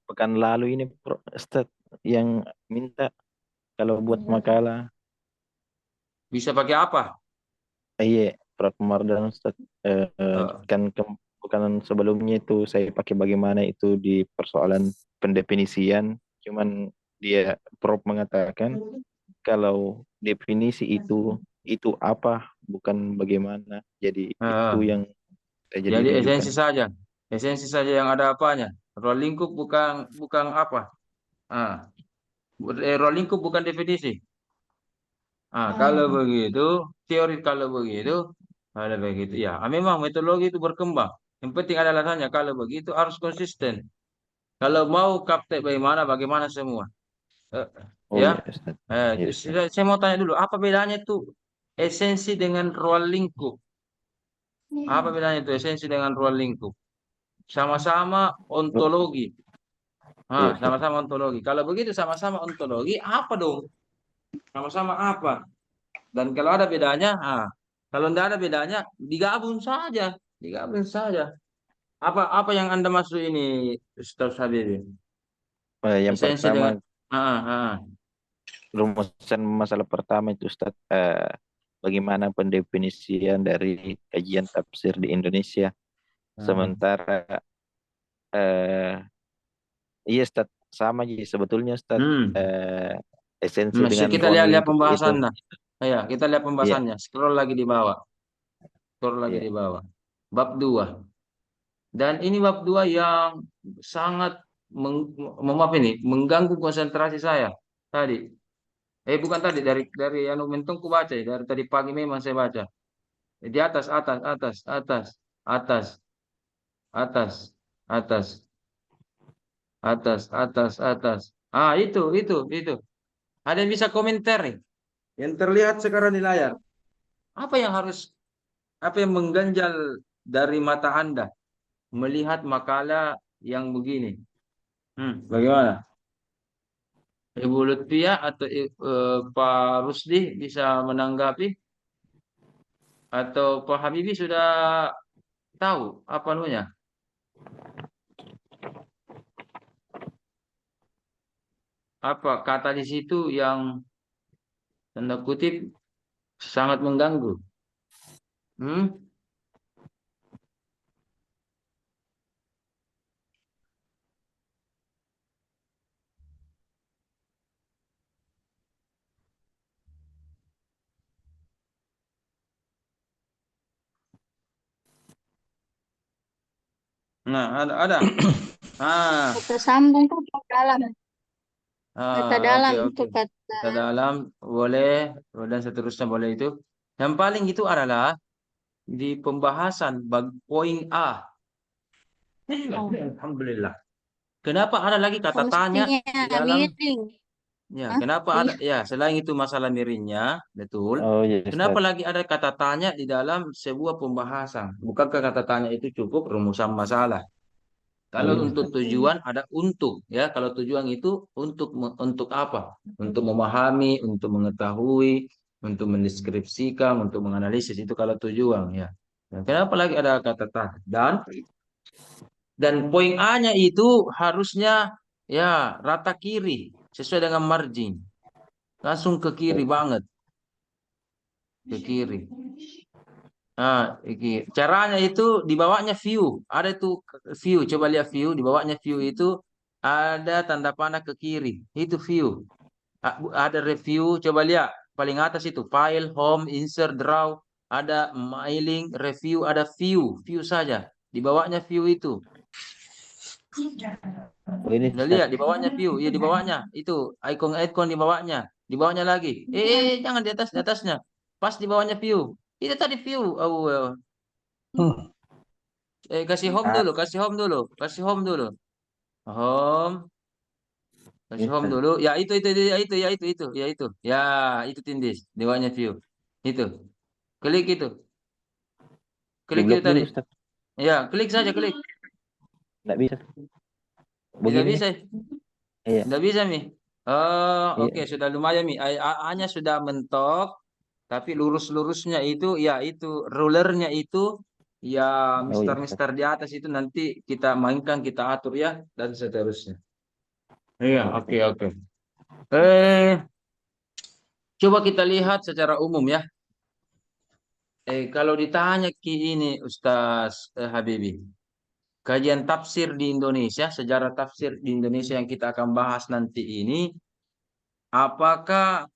pekan lalu ini, Ustaz, yang minta kalau buat makalah. Bisa pakai apa? Iya, Prof. Mardan, Ustaz. Bukan sebelumnya itu saya pakai bagaimana itu di persoalan pendefinisian, cuman dia Prof mengatakan kalau definisi itu apa, bukan bagaimana. Jadi itu yang saya Jadi tunjukkan. esensi saja yang ada apanya. Ruang lingkup bukan apa. Ruang lingkup bukan definisi. Kalau begitu, kalau begitu ya. Memang metodologi itu berkembang. Yang penting ada alasannya. Kalau begitu harus konsisten. Kalau mau kapten bagaimana semua. Iya, Ya. Ustaz. Iya, Ustaz. Saya mau tanya dulu, apa bedanya tuh esensi dengan ruang lingkup? Apa bedanya itu esensi dengan ruang lingkup? Sama-sama ontologi. Iya, Ustaz. Sama-sama ontologi. Kalau begitu sama-sama ontologi, apa dong? Sama-sama apa? Dan kalau ada bedanya, kalau tidak ada bedanya, digabung saja. Apa yang Anda maksud ini, Ustaz Habib? Yang Esensi dengan pertama, rumusan masalah pertama itu, Ustaz, bagaimana pendefinisian dari kajian tafsir di Indonesia. Sementara iya, Ustaz, sama aja sebetulnya, Ustaz. esensi dengan Kita bonding lihat itu. pembahasannya. Ya, kita lihat Iya, pembahasannya. Scroll lagi di bawah. Scroll lagi iya. di bawah. Bab 2. Dan ini bab 2 yang sangat mengganggu konsentrasi saya tadi. Bukan tadi, dari anu mentung ku baca ya. Dari tadi pagi memang saya baca. Di atas, atas, atas, atas, atas, atas, atas, atas, atas, atas. Ah, itu. Ada yang bisa komentar nih. Yang terlihat sekarang di layar. Apa yang harus, apa yang mengganjal dari mata Anda melihat makalah yang begini? Bagaimana? Ibu Lutfia atau Pak Rusdi bisa menanggapi, atau Pak Habibie sudah tahu apa namanya? Apa kata di situ yang tanda kutip sangat mengganggu? Hmm? Nah, ada. Ah, Kata sambung tuh kata dalam. Kata oke, dalam oke. tuh kata. Kita dalam boleh, dan seterusnya boleh itu. Yang paling itu adalah di pembahasan poin A. Oh, Alhamdulillah. Kenapa ada lagi kata tanya semestinya di dalam? miring. Ya, Hah? kenapa ada? Iya. Ya, selain itu masalah miringnya, betul. Oh iya, Kenapa Ustaz. lagi ada kata tanya di dalam sebuah pembahasan? Bukankah kata tanya itu cukup rumusan masalah? Oh Kalau iya, untuk Ustaz. tujuan ada untuk, ya. Kalau tujuan itu untuk apa? Untuk memahami, untuk mengetahui, untuk mendeskripsikan, untuk menganalisis, itu kalau tujuan, ya. Dan kenapa lagi ada kata tanya? Dan poin A-nya itu harusnya ya rata kiri sesuai dengan margin. Langsung ke kiri banget, ke kiri. Caranya itu dibawanya view. Ada itu view. Coba lihat view. Dibawanya view itu ada tanda panah ke kiri. Itu view. Ada review. Coba lihat paling atas itu file, home, insert, draw. Ada mailing, review, ada view. View saja. Dibawanya view itu. Oh ini, Udah Ustaz. lihat di bawahnya view. Iya, di bawahnya. Itu icon-icon di bawahnya. Di bawahnya lagi. Jangan di atas, di atasnya. Pas di bawahnya view. Itu tadi view. Oh, Hmm. kasih home Ah, dulu, kasih home dulu, kasih home dulu. Home, ini, kasih home Ustaz. dulu. Ya itu tindis, di bawahnya view. Itu, klik itu, klik itu Diblok tadi. dulu, Ustaz. Ya, klik saja, klik. Nggak bisa. Tidak Begini nih. bisa, Iya, tidak bisa mi. Oh, oke, iya. sudah lumayan mi. A-nya sudah mentok, tapi lurus-lurusnya itu, ya itu rulernya itu, ya Oh iya, Ustaz. mister-mister di atas itu nanti kita mainkan, kita atur ya, dan seterusnya. Iya, Oh, oke, Ustaz. oke. Eh, Coba kita lihat secara umum ya. Kalau ditanya ini Ustaz Habibie, kajian tafsir di Indonesia, sejarah tafsir di Indonesia yang kita akan bahas nanti ini, apakah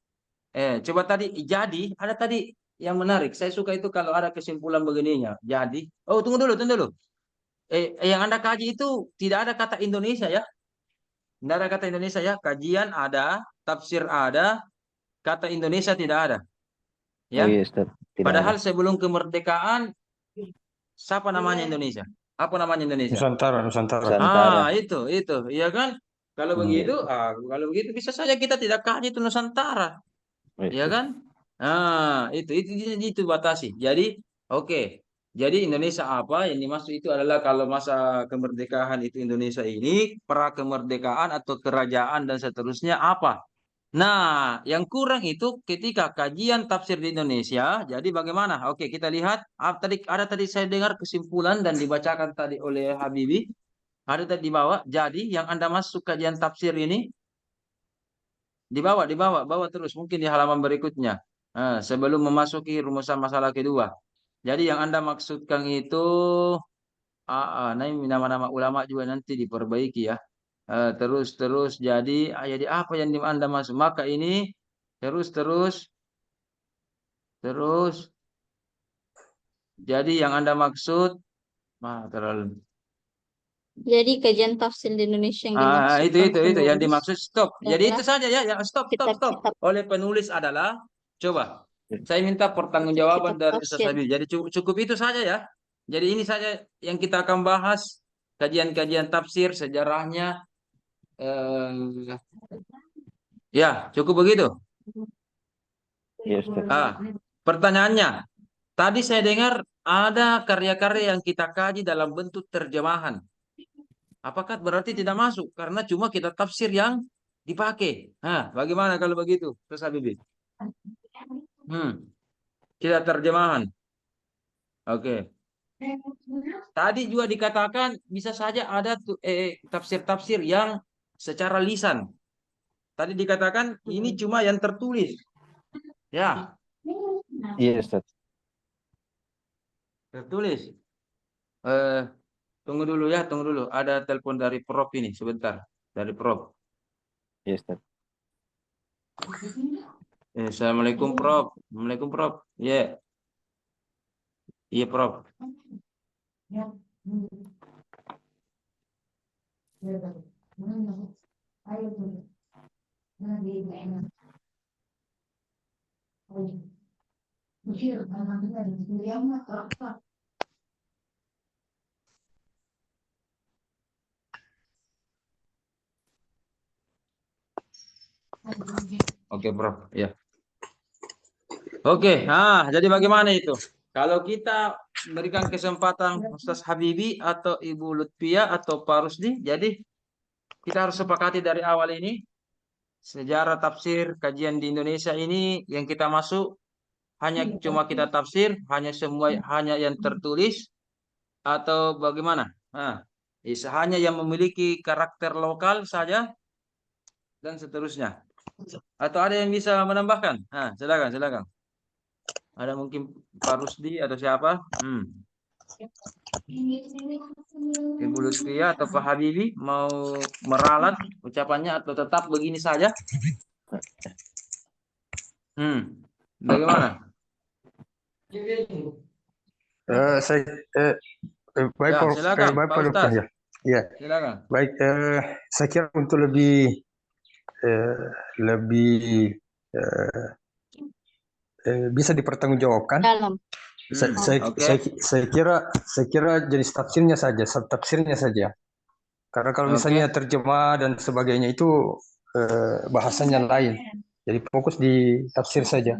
coba tadi jadi ada tadi yang menarik. Saya suka itu kalau ada kesimpulan begininya. Jadi, oh tunggu dulu. Yang Anda kaji itu tidak ada kata Indonesia ya? Tidak ada kata Indonesia ya? Kajian ada, tafsir ada, kata Indonesia tidak ada, Oh ya. iya, Ustaz. Tidak ada. Padahal sebelum kemerdekaan, siapa namanya Indonesia? Apa namanya Indonesia? Nusantara, Nusantara. Nusantara. Itu, iya kan? Iya. Kalau begitu bisa saja kita tidak kaji itu Nusantara, Oh, iya Ustaz. kan? Itu batasi. Jadi, oke. Jadi Indonesia apa yang dimaksud itu adalah kalau masa kemerdekaan itu Indonesia ini pra kemerdekaan atau kerajaan dan seterusnya apa? Nah, yang kurang itu ketika kajian tafsir di Indonesia. Jadi bagaimana? Oke, kita lihat. Tadi saya dengar kesimpulan dan dibacakan tadi oleh Habibie. Ada tadi di bawah. Jadi yang Anda masuk kajian tafsir ini di bawah terus. Mungkin di halaman berikutnya. Sebelum memasuki rumusan masalah kedua. Jadi yang Anda maksudkan itu, nah ini nama-nama ulama juga nanti diperbaiki ya. Terus jadi apa yang Anda maksud? Maka ini terus. Jadi yang Anda maksud terlalu. Jadi kajian tafsir di Indonesia yang dimaksudkan Itu yang penulis dimaksud stop. Jadi itu adalah saja ya, stop. kitab-kitab Oleh penulis adalah coba. Saya minta pertanggungjawaban dari Ustaz tafsir. Habib. Jadi cukup itu saja ya. Jadi ini saja yang kita akan bahas, kajian-kajian tafsir, sejarahnya. Ya, cukup begitu. Iya, Ustaz. Pertanyaannya, tadi saya dengar ada karya-karya yang kita kaji dalam bentuk terjemahan. Apakah berarti tidak masuk? Karena cuma kita tafsir yang dipakai. Bagaimana kalau begitu, Ustaz Habibie? Kita terjemahan. Oke. Tadi juga dikatakan bisa saja ada tafsir-tafsir yang secara lisan. Tadi dikatakan ini cuma yang tertulis. Ya, Iya, Ustaz. tertulis. Tunggu dulu. Ada telepon dari Prof ini sebentar. Dari Prof. Iya, Ustaz. Assalamualaikum Prof. Assalamualaikum Prof. Ya. Iya Prof. Oke Prof. Ya. Oke. Jadi bagaimana itu? Kalau kita berikan kesempatan Ustaz Habibie atau Ibu Lutfia atau Pak Rusdi, jadi kita harus sepakati dari awal ini sejarah tafsir kajian di Indonesia ini yang kita masuk hanya cuma kita tafsir, hanya yang tertulis atau bagaimana? Hanya yang memiliki karakter lokal saja dan seterusnya. Atau ada yang bisa menambahkan? Silakan. Ada mungkin Pak Rusdi atau siapa? Ibu Lutfia atau Pak Habibie mau meralat ucapannya atau tetap begini saja? Bagaimana? Baik, Ya, Prof. silakan Baik, Pak Pak Dokter. Ustaz. Ya. Silakan. Baik, saya kira untuk lebih bisa dipertanggungjawabkan. dalam. Saya kira jenis tafsirnya saja, subtafsirnya saja. Karena kalau misalnya terjemah dan sebagainya itu bahasanya lain. Jadi fokus di tafsir saja.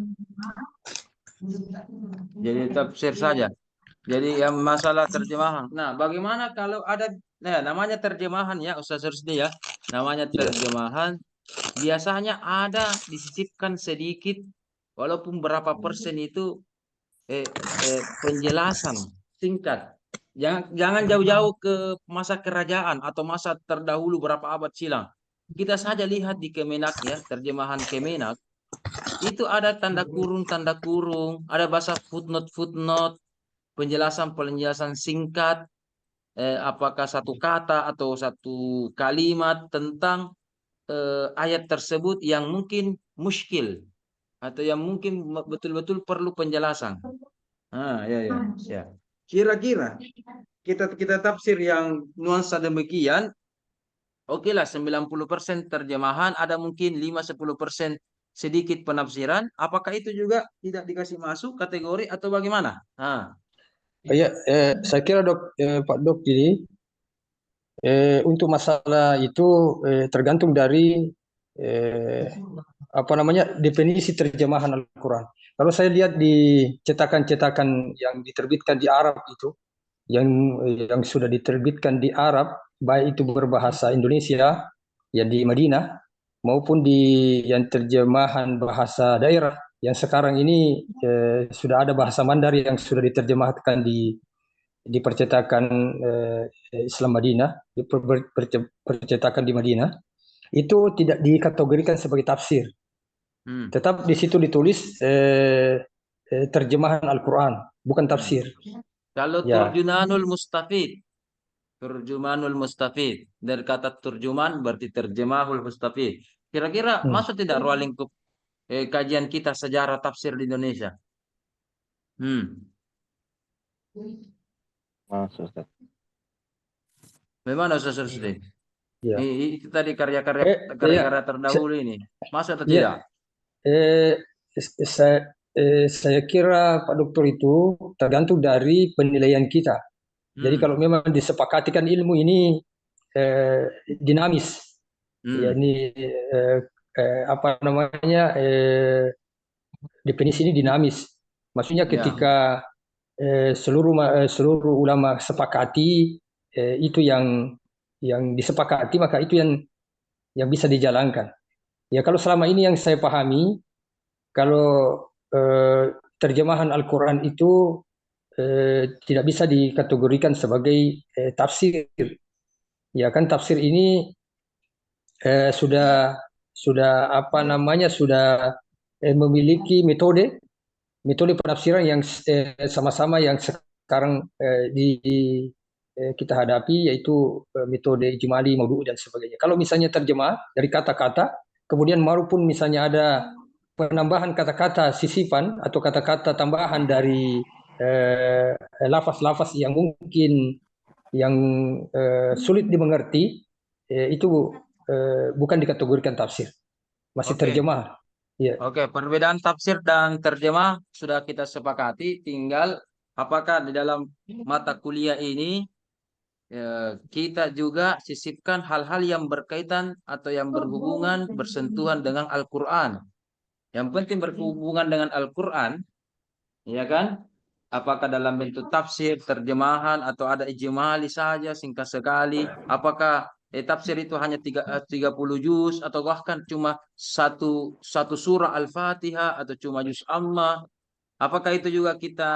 Jadi tafsir saja. Jadi yang masalah terjemahan. Nah, bagaimana kalau ada namanya terjemahan ya Ustaz Rusdi ya. Namanya terjemahan biasanya ada disisipkan sedikit walaupun berapa persen itu penjelasan singkat. Jangan jauh-jauh ke masa kerajaan atau masa terdahulu berapa abad silam. Kita saja lihat di Kemenak ya, terjemahan Kemenak. Itu ada tanda kurung, ada bahasa footnote, penjelasan singkat, apakah satu kata atau satu kalimat tentang ayat tersebut yang mungkin muskil atau yang mungkin betul-betul perlu penjelasan. Ya. Kira-kira kita tafsir yang nuansa demikian, oke lah 90% terjemahan, ada mungkin 5-10% sedikit penafsiran. Apakah itu juga tidak dikasih masuk kategori atau bagaimana? Ya, saya kira Pak Dok ini untuk masalah itu tergantung dari definisi terjemahan Al-Quran. Kalau saya lihat di cetakan-cetakan yang diterbitkan di Arab itu, yang sudah diterbitkan di Arab, baik itu berbahasa Indonesia ya di Madinah maupun di yang terjemahan bahasa daerah yang sekarang ini sudah ada bahasa Mandarin yang sudah diterjemahkan di percetakan Islam Madinah, di percetakan di Madinah, itu tidak dikategorikan sebagai tafsir. Tetap di situ ditulis terjemahan Al-Quran, bukan tafsir. Kalau Turjunanul Mustafid Turjumanul Mustafid. Dari kata turjuman berarti terjemahul Mustafid. Kira-kira masuk tidak ruang lingkup kajian kita sejarah tafsir di Indonesia? Masuk, Ustaz. Bagaimana Ustaz Rusdi? Ya. Itu tadi karya-karya Iya. terdahulu ini. Masuk atau Iya. tidak? Saya kira Pak Dokter itu tergantung dari penilaian kita. Jadi kalau memang disepakatikan ilmu ini dinamis, ya ini apa namanya definisi ini dinamis. Maksudnya Ya. ketika seluruh ulama sepakati itu yang disepakati, maka itu yang bisa dijalankan. Ya kalau selama ini yang saya pahami, kalau terjemahan Al-Quran itu tidak bisa dikategorikan sebagai tafsir. Ya kan tafsir ini sudah apa namanya sudah memiliki metode penafsiran yang sama-sama yang sekarang kita hadapi, yaitu metode ijmali, maudu dan sebagainya. Kalau misalnya terjemah dari kata-kata, kemudian maupun misalnya ada penambahan kata-kata sisipan atau kata-kata tambahan dari lafaz-lafaz yang mungkin yang sulit dimengerti, itu bukan dikategorikan tafsir, masih terjemah. Ya. Oke, perbedaan tafsir dan terjemah sudah kita sepakati. Tinggal apakah di dalam mata kuliah ini kita juga sisipkan hal-hal yang berkaitan atau yang berhubungan, bersentuhan dengan Al-Quran. Yang penting berhubungan dengan Al-Quran, ya kan? Apakah dalam bentuk tafsir, terjemahan, atau ada ijmali saja singkat sekali? Apakah tafsir itu hanya 30 juz atau bahkan cuma satu surah Al-Fatihah atau cuma juz amma? Apakah itu juga kita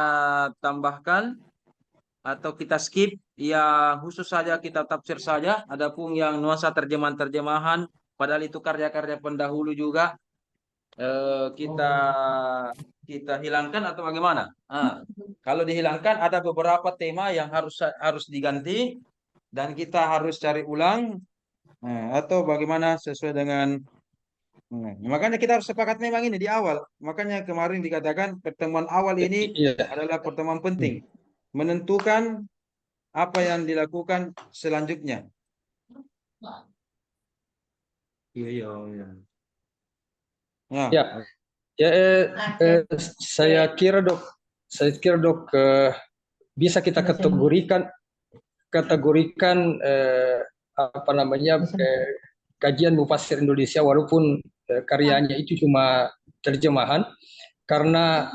tambahkan atau kita skip? Ya khusus saja kita tafsir saja. Adapun yang nuansa terjemahan-terjemahan, padahal itu karya-karya pendahulu juga, kita hilangkan atau bagaimana? Kalau dihilangkan ada beberapa tema yang harus diganti dan kita harus cari ulang, atau bagaimana sesuai dengan makanya kita harus sepakat memang ini di awal. Makanya kemarin dikatakan pertemuan awal ini adalah pertemuan penting, menentukan apa yang dilakukan selanjutnya. Iya. Ya, saya kira dok, bisa kita kategorikan apa namanya kajian mufassir Indonesia, walaupun karyanya itu cuma terjemahan, karena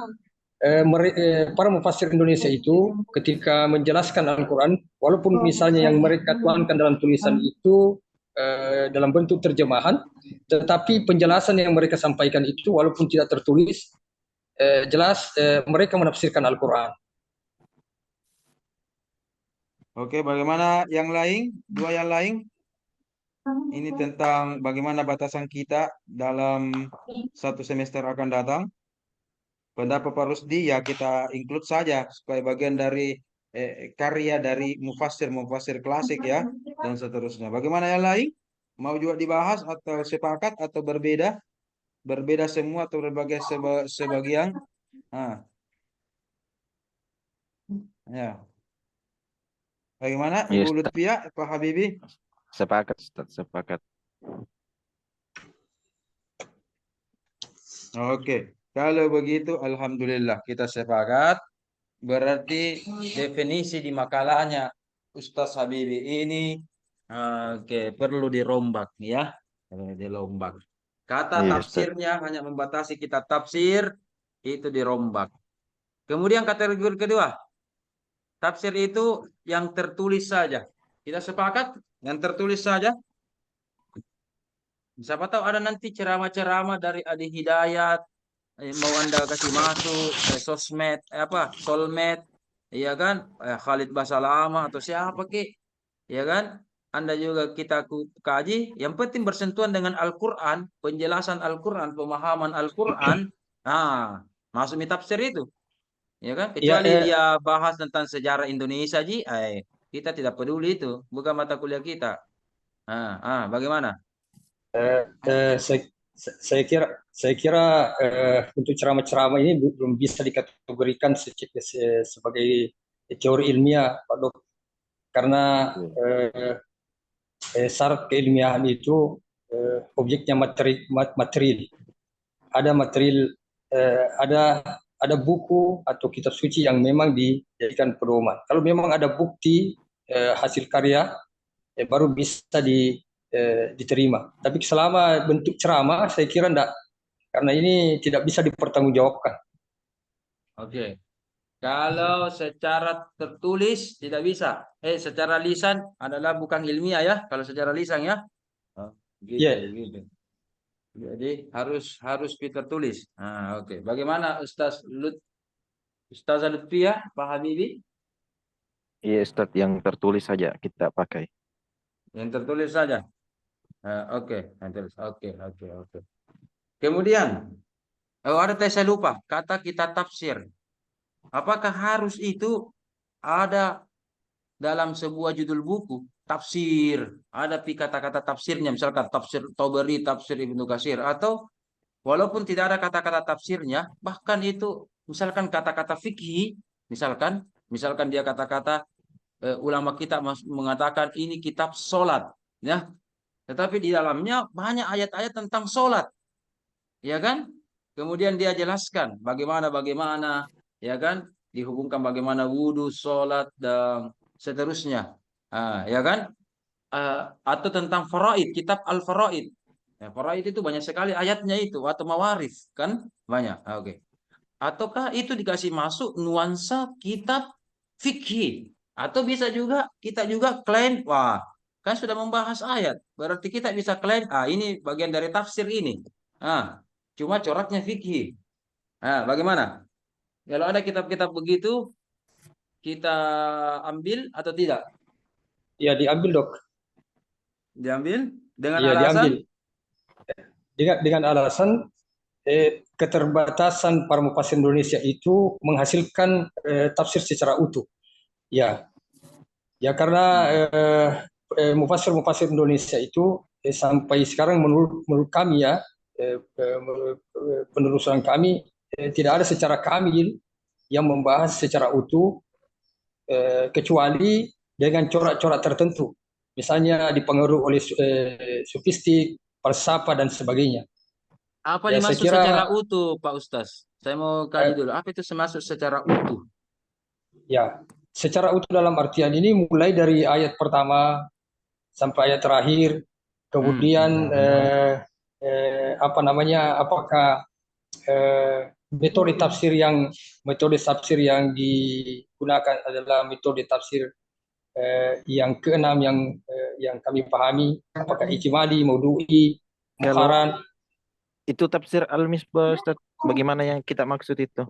para mufassir Indonesia itu ketika menjelaskan Al-Quran, walaupun misalnya yang mereka tuangkan dalam tulisan itu dalam bentuk terjemahan, tetapi penjelasan yang mereka sampaikan itu walaupun tidak tertulis, jelas mereka menafsirkan Al-Quran. Oke, bagaimana yang lain? Dua yang lain? Ini tentang bagaimana batasan kita dalam satu semester akan datang. Pendapat Pak Rusdi ya kita include saja supaya bagian dari karya dari mufassir klasik ya dan seterusnya. Bagaimana yang lain? Mau juga dibahas atau sepakat atau berbeda? Berbeda semua atau berbagai sebagian? Ya. Bagaimana Yes, Ibu Lutfia, Pak Habibie? sepakat, Ustaz, sepakat. Oke, kalau begitu alhamdulillah kita sepakat. Berarti definisi di makalahnya Ustaz Habibie ini perlu dirombak ya. Dirombak. Kata tafsirnya hanya membatasi kitab tafsir, itu dirombak. Kemudian kategori kedua, tafsir itu yang tertulis saja. Kita sepakat yang tertulis saja. Siapa tahu ada nanti ceramah-ceramah dari Adi Hidayat, mau Anda kasih masuk sosmed solmed, ya kan, Khalid Basalama atau siapa ke, ya kan, Anda juga kita kaji, yang penting bersentuhan dengan Al-Quran, penjelasan Al-Quran, pemahaman Al-Quran, masuk tafsir itu, ya kan, kecuali dia bahas tentang sejarah Indonesia Kita tidak peduli itu, bukan mata kuliah kita. Bagaimana? Saya kira untuk ceramah-ceramah ini belum bisa dikategorikan sebagai teori ilmiah, Pak Dok. Karena syarat keilmiahan itu objeknya material. Ada material, ada buku atau kitab suci yang memang dijadikan pedoman. Kalau memang ada bukti hasil karya, baru bisa diterima. Tapi selama bentuk ceramah, saya kira enggak, karena ini tidak bisa dipertanggungjawabkan. Oke. Kalau secara tertulis tidak bisa. Secara lisan adalah bukan ilmiah ya. Kalau secara lisan ya. Gitu. Jadi harus tertulis. Oke. Bagaimana Ustaz Lutfia, Pak Habibi? Iya, Ustaz, yang tertulis saja kita pakai. Yang tertulis saja. Oke. Kemudian, ada saya lupa kata kita tafsir. Apakah harus itu ada dalam sebuah judul buku tafsir? Ada kata-kata tafsirnya, misalkan tafsir Tabari, tafsir Ibnu Katsir, atau walaupun tidak ada kata-kata tafsirnya, bahkan itu misalkan kata-kata fikih, misalkan dia kata-kata ulama kita mengatakan ini kitab solat, ya. Tetapi di dalamnya banyak ayat-ayat tentang solat, ya kan? Kemudian dia jelaskan bagaimana, ya kan? Dihubungkan bagaimana wudhu, solat, dan seterusnya, ya kan? Atau tentang faraid, kitab al-faraid. Ya, faraid itu banyak sekali ayatnya itu, atau mawarif, kan? Banyak. Oke. Ataukah itu dikasih masuk nuansa kitab fikih? Atau bisa juga kita juga klaim, wah, kan sudah membahas ayat, berarti kita bisa klaim, ini bagian dari tafsir ini. Cuma coraknya fikih. Bagaimana? Kalau ada kitab-kitab begitu, kita ambil atau tidak? Ya, diambil, Dok. Diambil dengan Ya, alasan? Dengan alasan keterbatasan para mufassir Indonesia itu menghasilkan tafsir secara utuh. Ya karena mufassir Indonesia itu sampai sekarang menurut kami ya, penelusuran kami, tidak ada secara kamil yang membahas secara utuh, kecuali dengan corak-corak tertentu, misalnya dipengaruhi oleh sofistik, falsafah dan sebagainya. Apa Ya, dimaksud secara utuh, Pak Ustaz? Saya mau kaji dulu. Apa itu maksud secara utuh? Ya, secara utuh dalam artian ini mulai dari ayat pertama sampai ayat terakhir. Kemudian apakah metode tafsir yang digunakan adalah metode tafsir yang keenam yang kami pahami, apakah ijmali, maudu'i, muqaran. Itu tafsir Al-Misbah, Ustaz. Bagaimana yang kita maksud itu?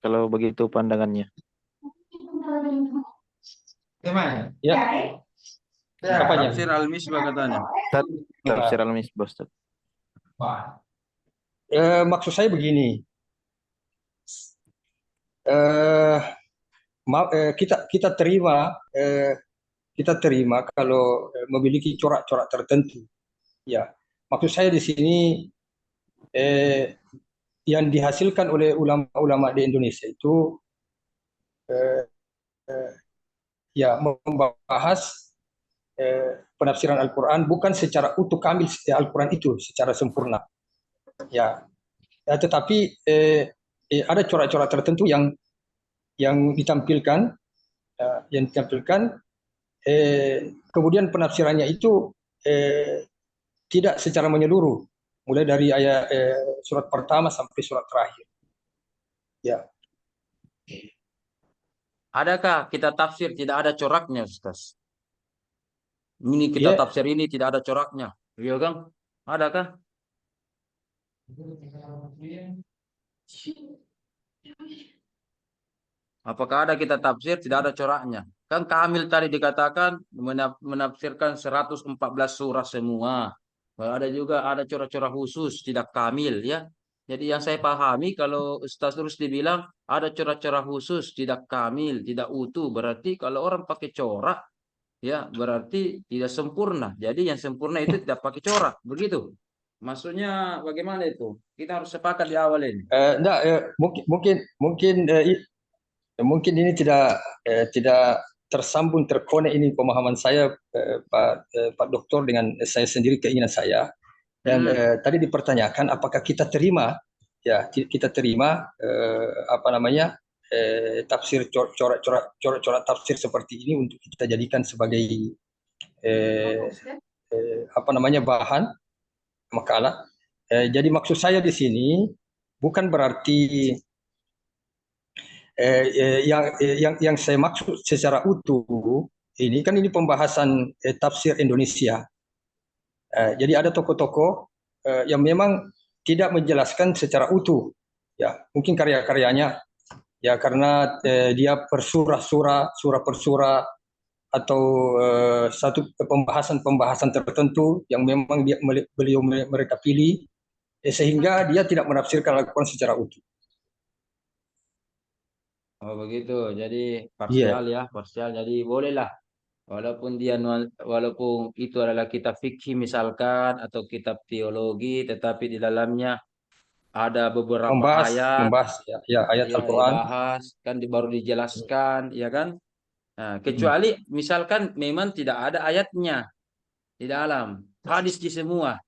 Kalau begitu pandangannya. Gimana? Ya. Apanya? Tafsir Al-Misbah katanya. Tafsir Al-Misbah, Ustaz. Maksud saya begini. Kita terima kalau memiliki corak-corak tertentu. Ya, maksud saya di sini yang dihasilkan oleh ulama-ulama di Indonesia itu ya membahas penafsiran Al-Quran bukan secara utuh kamil Al-Quran itu secara sempurna. Ya, tetapi ada corak-corak tertentu yang ditampilkan, kemudian penafsirannya itu tidak secara menyeluruh, mulai dari ayat surat pertama sampai surat terakhir. Ya. Adakah kita tafsir tidak ada coraknya, Ustaz? Ini kita tafsir ini tidak ada coraknya, iya kan? Adakah? Apakah ada kita tafsir tidak ada coraknya? Kan Kamil tadi dikatakan menafsirkan 114 surah semua. Ada juga ada corak-corak khusus tidak kamil ya. Jadi yang saya pahami kalau Ustaz Rusdi bilang ada corak-corak khusus, tidak kamil, tidak utuh. Berarti kalau orang pakai corak, ya berarti tidak sempurna. Jadi yang sempurna itu tidak pakai corak, begitu. Maksudnya bagaimana itu? Kita harus sepakat di awal ini. Enggak, mungkin ini tidak tersambung terkonek ini pemahaman saya, Pak Doktor, dengan saya sendiri, keinginan saya. Dan tadi dipertanyakan apakah kita terima, ya kita terima apa namanya tafsir corak-corak tafsir seperti ini untuk kita jadikan sebagai apa namanya bahan makalah. Jadi maksud saya di sini bukan berarti yang saya maksud secara utuh ini kan ini pembahasan tafsir Indonesia. Jadi ada tokoh-tokoh yang memang tidak menjelaskan secara utuh, ya mungkin karya-karyanya, ya karena dia surah per surah, atau satu pembahasan tertentu yang memang mereka pilih, sehingga dia tidak menafsirkan Al-Quran secara utuh. Oh begitu. Jadi parsial ya, parsial. Jadi bolehlah. Walaupun itu adalah kitab fikih misalkan atau kitab teologi, tetapi di dalamnya ada beberapa ayat membahas ayat yang Al-Quran dibahas kan baru dijelaskan, ya kan? Nah, kecuali misalkan memang tidak ada ayatnya di dalam hadis di semua,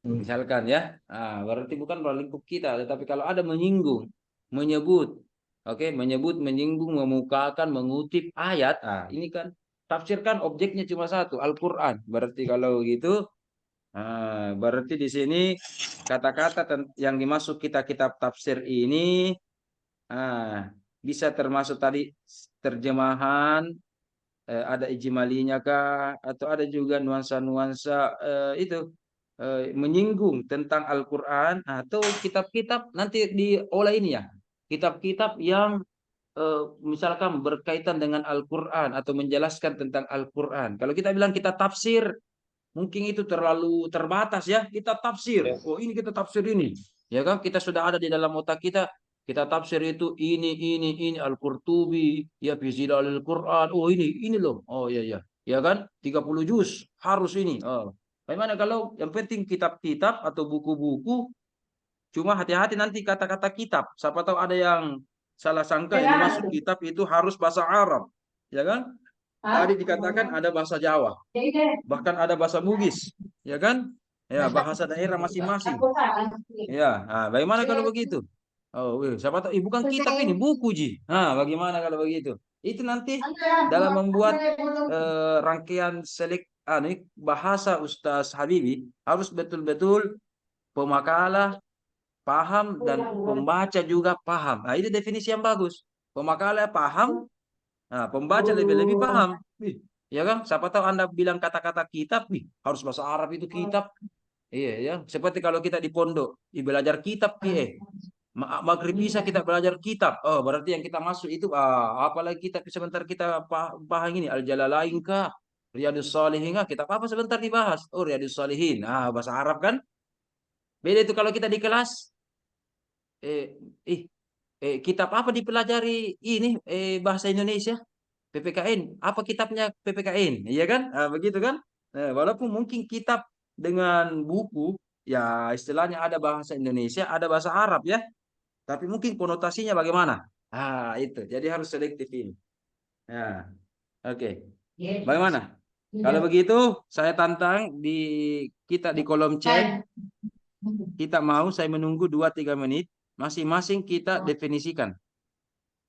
misalkan ya, berarti bukan lingkup kita. Tetapi kalau ada menyinggung, menyebut, menyinggung, memukakan, mengutip ayat, ini kan tafsirkan objeknya cuma satu, Al-Quran. Berarti kalau gitu, berarti di sini kata-kata yang dimasuk kita kitab tafsir ini bisa termasuk tadi terjemahan, ada ijmalinya kah, atau ada juga nuansa-nuansa menyinggung tentang Al-Quran, atau kitab-kitab nanti diolah ini ya, kitab-kitab yang misalkan berkaitan dengan Al-Quran atau menjelaskan tentang Al-Quran. Kalau kita bilang kita tafsir, mungkin itu terlalu terbatas ya. Kita tafsir, oh ini kita tafsir ini, ya kan? Kita sudah ada di dalam otak kita. Kita tafsir itu ini Al-Qurtubi, ya fi Zilalil Quran. Oh ini loh. Oh iya, ya kan? 30 juz harus ini. Oh. Bagaimana kalau yang penting kitab-kitab atau buku-buku, cuma hati-hati nanti kata-kata kitab. Siapa tahu ada yang salah sangka yang dimasuk kitab itu harus bahasa Arab, ya kan? Tadi dikatakan ada bahasa Jawa, bahkan ada bahasa Bugis, ya kan? Ya, bahasa daerah masing-masing. Ya, bagaimana kalau begitu? Oh, siapa tahu, bukan kitab ini, buku Ji. Bagaimana kalau begitu? Itu nanti dalam membuat rangkaian bahasa Ustaz Habibi harus betul-betul pemakalah paham dan pembaca juga paham. Itu definisi yang bagus. Pemakalah paham, pembaca lebih paham. Ya kan? Siapa tahu Anda bilang kata-kata kitab, harus bahasa Arab itu kitab. Iya ya. Seperti kalau kita di pondok, belajar kitab, maghrib bisa kita belajar kitab. Oh, berarti yang kita masuk itu apalagi kitab sebentar kita paham ini Al-Jalalain kah? Riyadus Shalihin kah? Kitab apa sebentar dibahas? Oh, Riyadus Shalihin. Bahasa Arab kan? Beda itu kalau kita di kelas. Kitab apa dipelajari ini bahasa Indonesia? PPKN, apa kitabnya PPKN, iya kan? Begitu kan? Walaupun mungkin kitab dengan buku, ya istilahnya ada bahasa Indonesia, ada bahasa Arab ya, tapi mungkin konotasinya bagaimana? Itu, jadi harus selektif ini. Oke. Bagaimana? Kalau begitu, saya tantang kita di kolom chat, kita mau saya menunggu 2-3 menit, masing-masing kita definisikan.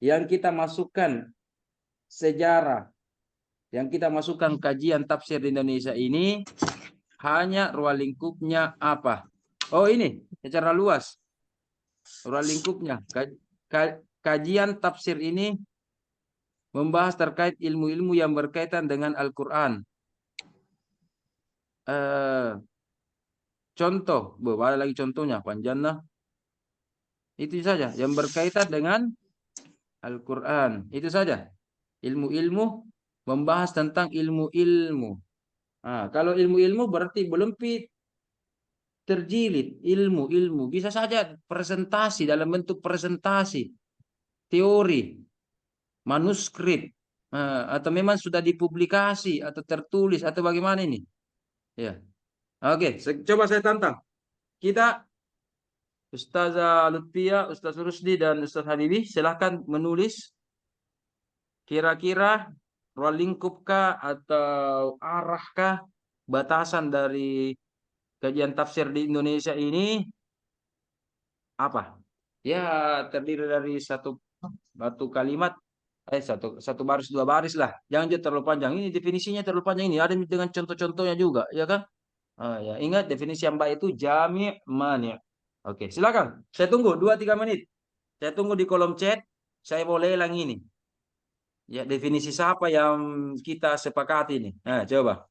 Yang kita masukkan sejarah, yang kita masukkan kajian tafsir di Indonesia ini hanya ruang lingkupnya apa? Oh ini secara luas ruang lingkupnya. Kajian tafsir ini membahas terkait ilmu-ilmu yang berkaitan dengan Al-Quran. Contoh, ada lagi contohnya panjangnya. Itu saja yang berkaitan dengan Al-Quran. Itu saja. Ilmu-ilmu, membahas tentang ilmu-ilmu. Kalau ilmu-ilmu berarti belum terjilid ilmu-ilmu, bisa saja presentasi dalam bentuk presentasi, teori, manuskrip, atau memang sudah dipublikasi atau tertulis atau bagaimana ini? Ya, oke, coba saya tantang. Kita Ustazah Lutfia, Ustaz Rusdi, dan Ustaz Habibi, silahkan menulis kira-kira ruang lingkupkah atau arahkah batasan dari kajian tafsir di Indonesia ini apa? Ya, terdiri dari satu kalimat, satu baris, dua baris lah. Jangan dia terlalu panjang. Ini definisinya terlalu panjang ini. Ada dengan contoh-contohnya juga, ya kan? Ya, ingat definisi yang baik itu jami' mani'. Oke, silakan. Saya tunggu 2-3 menit. Saya tunggu di kolom chat. Saya boleh lelang ini. Ya, definisi siapa yang kita sepakati ini? Nah, coba.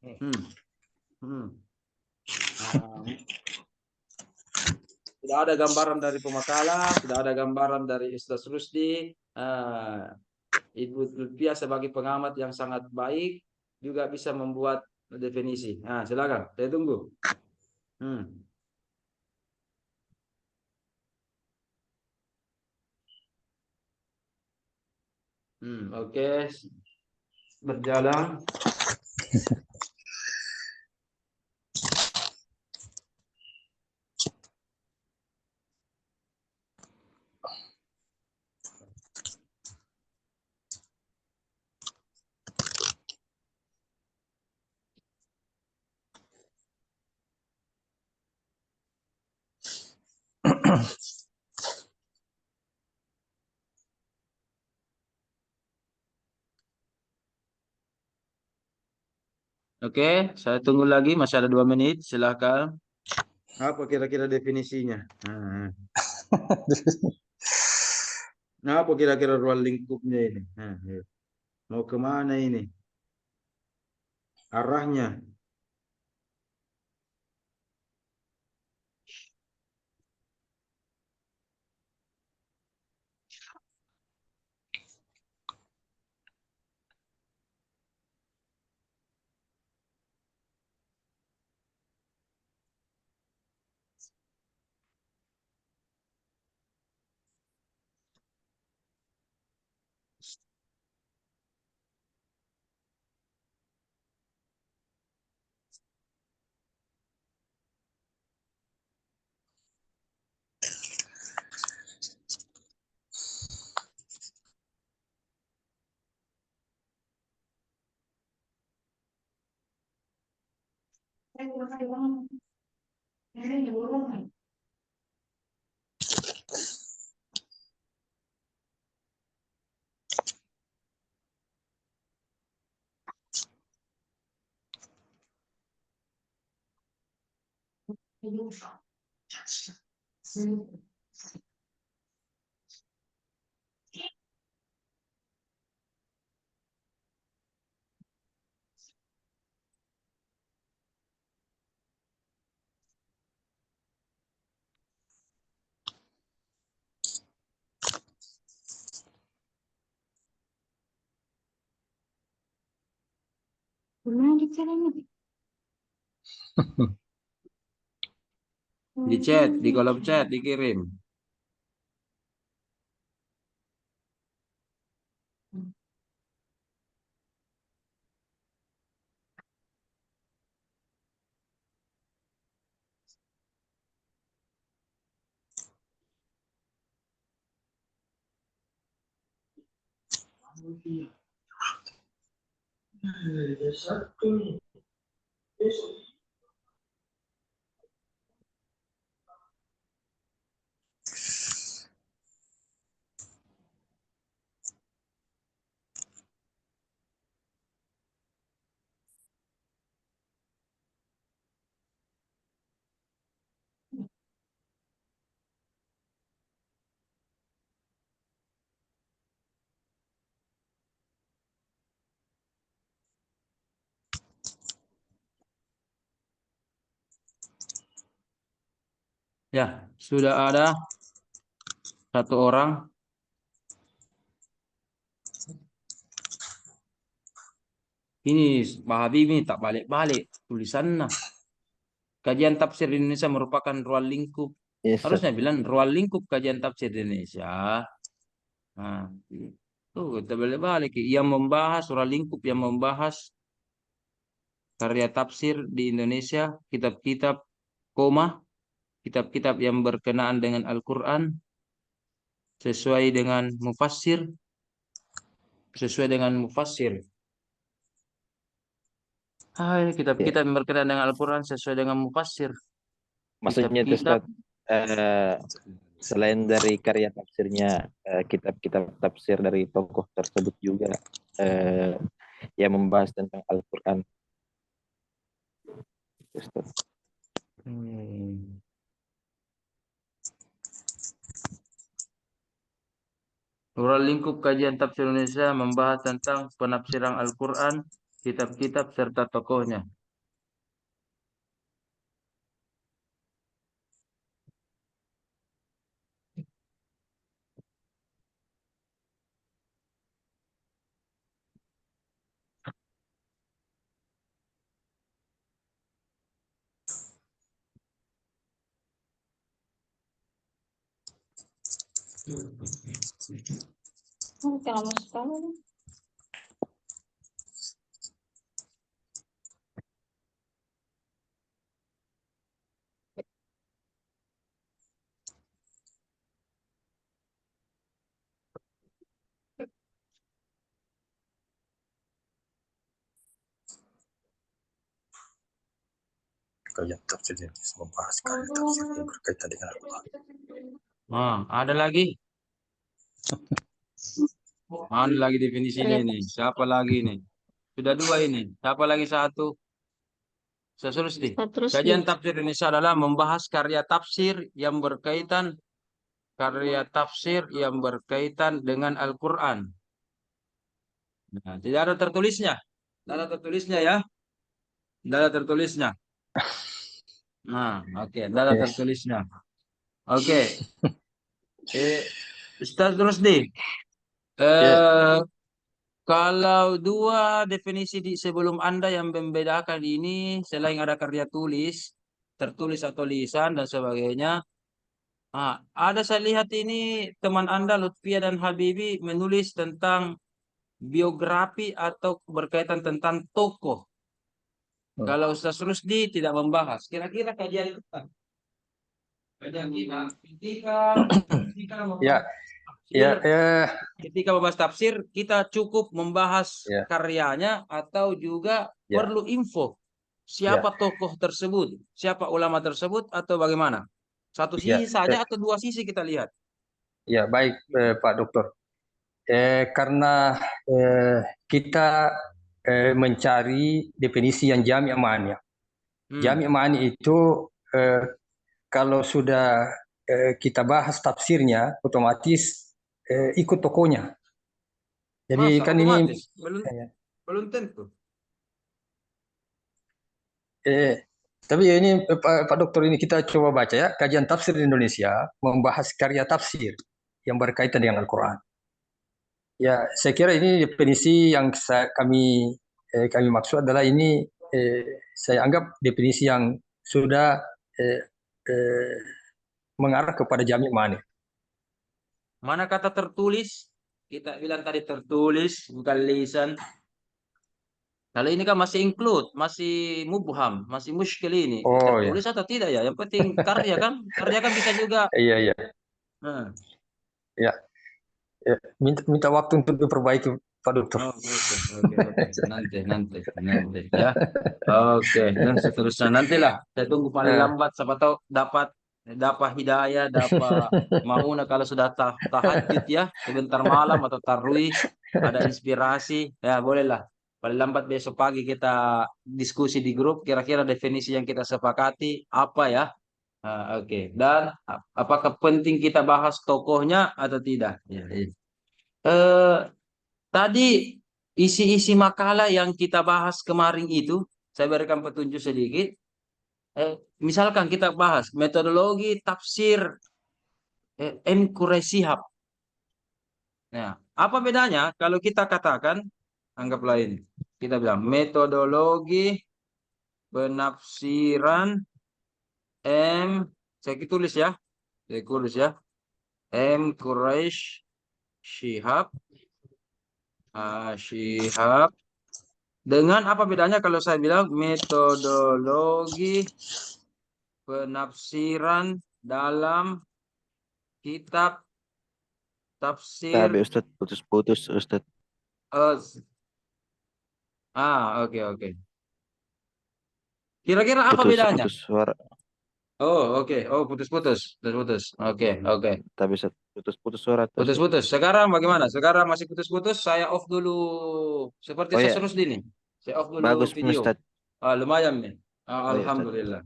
Hmm. Sudah ada gambaran dari pemakalah, sudah ada gambaran dari Ustaz Rusdi. Ibu Lutfia sebagai pengamat yang sangat baik juga bisa membuat definisi. Nah, silakan. Saya tunggu. Oke. Berjalan. Oke, saya tunggu lagi. Masih ada 2 menit. Silakan. Apa kira-kira definisinya? Nah, apa kira-kira ruang lingkupnya ini? Ya. Mau kemana ini? Arahnya. Di chat, di kolom chat dikirim. Ya, sudah ada satu orang. Ini Pak Habib ini tak balik-balik tulisannya. kajian tafsir di Indonesia merupakan ruang lingkup. Yes, Ustaz. Harusnya bilang ruang lingkup kajian tafsir di Indonesia. Nah, itu kita balik yang membahas ruang lingkup yang membahas karya tafsir di Indonesia, kitab-kitab koma, kitab-kitab yang berkenaan dengan Al-Quran sesuai dengan mufassir, sesuai dengan mufassir. Ini kitab-kitab yang berkenaan dengan Al-Quran sesuai dengan mufassir. Maksudnya itu Kitab-kitab Ustaz, selain dari karya tafsirnya, kitab-kitab tafsir dari tokoh tersebut juga yang membahas tentang Al-Quran. Ustaz. Ruang lingkup kajian tafsir Indonesia membahas tentang penafsiran Al-Quran, kitab-kitab serta tokohnya. Lama sekali. Kajian tafsir membahas karya tafsir yang berkaitan dengan Al-Quran. Ada lagi? Mana lagi definisinya ini? Siapa lagi nih? Sudah 2 ini. Siapa lagi 1? Seterusnya. Terus Kajian tafsir Indonesia adalah membahas karya tafsir yang berkaitan dengan Al-Quran. Nah, tidak ada tertulisnya. Tidak ada tertulisnya ya. Tidak ada tertulisnya. Nah, oke. Tidak ada tertulisnya. Oke. Ustaz Rusdi. Kalau 2 definisi sebelum Anda yang membedakan ini, selain ada karya tulis, tertulis atau lisan dan sebagainya, ada saya lihat ini teman Anda Lutfia dan Habibi menulis tentang biografi atau berkaitan tentang tokoh. Kalau Ustaz Rusdi tidak membahas, kira-kira kajian itu kan? Kajian kita ketika membahas tafsir, kita cukup membahas karyanya atau juga perlu info siapa tokoh tersebut, siapa ulama tersebut, atau bagaimana? Satu sisi saja atau 2 sisi kita lihat? Ya, baik Pak Dokter. Karena kita mencari definisi yang jami' ma'ani. Jami' ma'ani itu kalau sudah kita bahas tafsirnya, otomatis ikut tokohnya. Jadi Masa, kan otomatis? ini Belum tentu. Tapi ini Pak Dokter, ini kita coba baca ya, kajian tafsir di Indonesia membahas karya tafsir yang berkaitan dengan Al-Quran. Ya, saya kira ini definisi yang kami maksud adalah ini saya anggap definisi yang sudah mengarah kepada jami' ma'ani. Mana kata tertulis? Kita bilang tadi tertulis, bukan lisan. Kalau ini kan masih include, masih mubham, masih muskil ini. Tertulis atau tidak ya? Yang penting karya kan? Karya kan bisa juga. Iya. Ya. Minta waktu untuk diperbaiki Pak Dokter. Oke. Nanti ya. Oke, dan seterusnya nantilah. Saya tunggu paling lambat, siapa tahu dapat hidayah, dapat mauna kalau sudah tahajud ya, sebentar malam atau tarwih, ada inspirasi, ya bolehlah. Paling lambat besok pagi kita diskusi di grup, kira-kira definisi yang kita sepakati apa ya. Oke. Dan apakah penting kita bahas tokohnya atau tidak? Tadi isi-isi makalah yang kita bahas kemarin itu, saya berikan petunjuk sedikit. Misalkan kita bahas metodologi tafsir M. Quraisy Shihab. Nah, apa bedanya kalau kita katakan, anggaplah ini, kita bilang metodologi penafsiran Saya tulis ya. Saya tulis ya. M. Quraisy Shihab. Shihab. Dengan apa bedanya kalau saya bilang metodologi penafsiran dalam kitab tafsir. Tapi Ustadz putus-putus Ustadz. Oke. Kira-kira apa bedanya? Putus suara. Oh, oke. Oh, putus-putus. Oke. Tapi Ustadz putus-putus suara tuh, Ustadz. Putus-putus. Sekarang bagaimana? Sekarang masih putus-putus. Saya off dulu. Seperti Oh saya ya, terus ini. Saya off dulu bagus video. Ustadz. Lumayan nih. Oh ya, Ustadz. Alhamdulillah.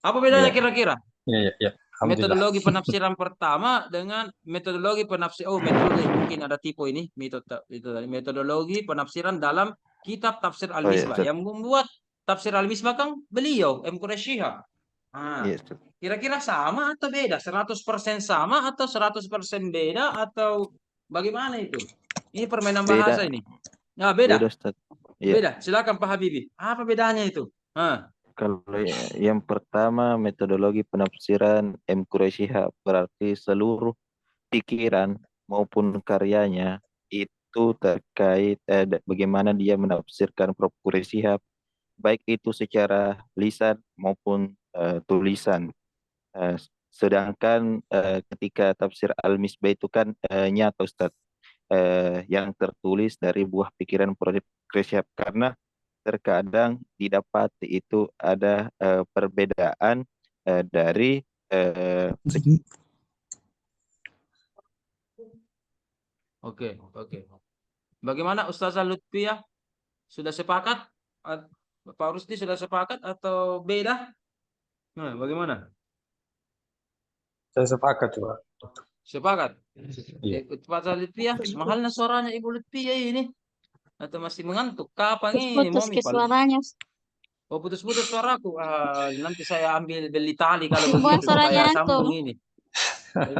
Apa bedanya Ya, kira-kira? ya. Alhamdulillah. Metodologi penafsiran pertama dengan metodologi metodologi mungkin ada tipe ini metodologi penafsiran dalam kitab tafsir Oh ya, Al-Misbah Ustadz. yang membuat tafsir Al-Misbah kan beliau M. Quraisy Shihab. Iya, Ustadz. Kira-kira sama atau beda? 100% sama atau 100% beda atau bagaimana itu? Ini permainan Beda. bahasa ini. Nah, Beda, beda. Ustadz. Iya. Beda. Silakan Pak Habibie. Apa bedanya itu? Kalau yang pertama metodologi penafsiran M. Quraisy Shihab berarti seluruh pikiran maupun karyanya itu terkait bagaimana dia menafsirkan Prof. Quraisy Shihab, baik itu secara lisan maupun tulisan. Eh, Sedangkan ketika tafsir Al-Misbah itu kan nyata Ustadz, yang tertulis dari buah pikiran Prof. Quraisy Shihab, karena terkadang didapati itu ada perbedaan dari Oke. Bagaimana Ustazah Lutfiyah? Sudah sepakat? Pak Rusdi sudah sepakat atau beda? Bagaimana? Saya sepakat, Pak. Sepakat? Iya. Ustazah Lutfiyah, mahalnya suaranya Ibu Lutfiyah ini. Atau masih mengantuk? Kapan ini? Putus ke suaranya. Oh, putus-putus suaraku. Nanti saya ambil beli tali kalau Bukan begitu suaranya supaya sambung antum. ini.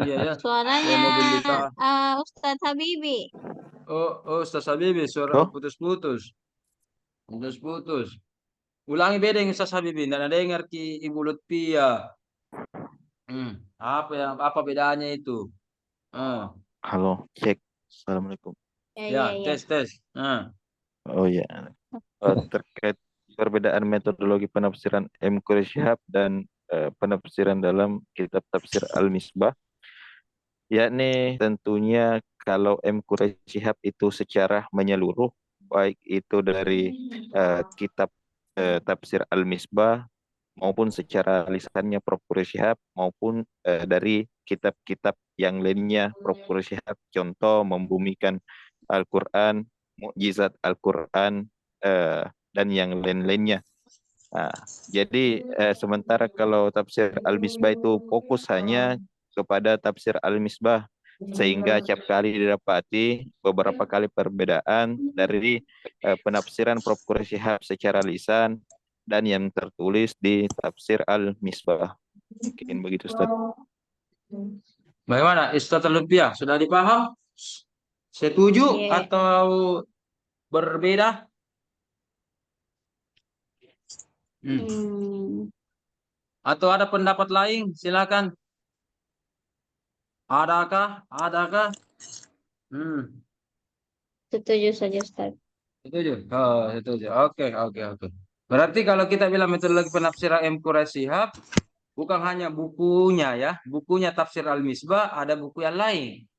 Iya ya. Suaranya Saya mau beli tali. Ustadz Habibie. Oh, Ustaz Habibie, suara Oh, putus-putus. Putus-putus. Ulangi beda yang Ustaz Habibie. Nggak dengar ki Ibu Lutfiyah. Apa bedanya itu? halo, cek. Assalamualaikum. Ya, Ya. tes. Oh ya, terkait perbedaan metodologi penafsiran M. Quraisy Shihab dan penafsiran dalam kitab tafsir Al-Misbah, yakni tentunya kalau M. Quraisy Shihab itu secara menyeluruh, baik itu dari kitab tafsir Al-Misbah maupun secara lisannya Prof. Quraisy Shihab maupun dari kitab-kitab yang lainnya Prof. Quraisy Shihab, contoh membumikan Al-Quran, mukjizat Al-Quran, dan yang lain-lainnya. Jadi sementara kalau tafsir Al-Misbah itu fokus hanya kepada tafsir Al-Misbah, sehingga setiap kali didapati beberapa kali perbedaan dari penafsiran Prof. Quraisy Shihab secara lisan dan yang tertulis di tafsir Al-Misbah. Mungkin begitu, Ustaz. Bagaimana? Ustaz Lutfiyah, sudah dipaham? Setuju Iya. atau berbeda? Atau ada pendapat lain? Silakan. Adakah? Setuju saja Ustadz. Setuju. Oh, setuju. Oke. Berarti kalau kita bilang metodologi penafsiran M. Quraisy Shihab, bukan hanya bukunya ya, bukunya tafsir Al-Misbah, ada buku yang lain.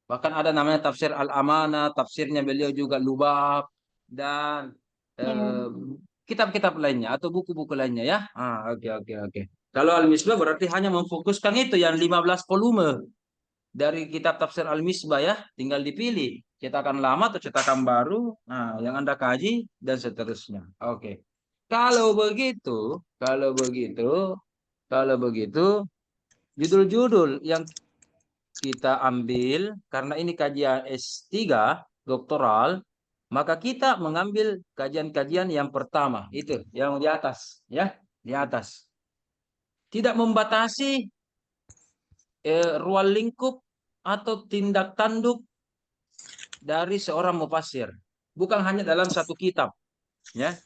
Bahkan ada namanya tafsir Al-Amanah, tafsirnya beliau juga Lubab, dan kitab-kitab lainnya atau buku-buku lainnya ya. Oke. Kalau Al-Misbah berarti hanya memfokuskan itu yang 15 volume dari kitab tafsir Al-Misbah ya, tinggal dipilih cetakan lama atau cetakan baru, yang Anda kaji dan seterusnya. Oke. Kalau begitu, judul-judul yang kita ambil karena ini kajian S3 doktoral, maka kita mengambil kajian-kajian yang pertama, itu yang di atas ya, di atas. Tidak membatasi ruang lingkup atau tindak tanduk dari seorang mufassir, bukan hanya dalam satu kitab ya.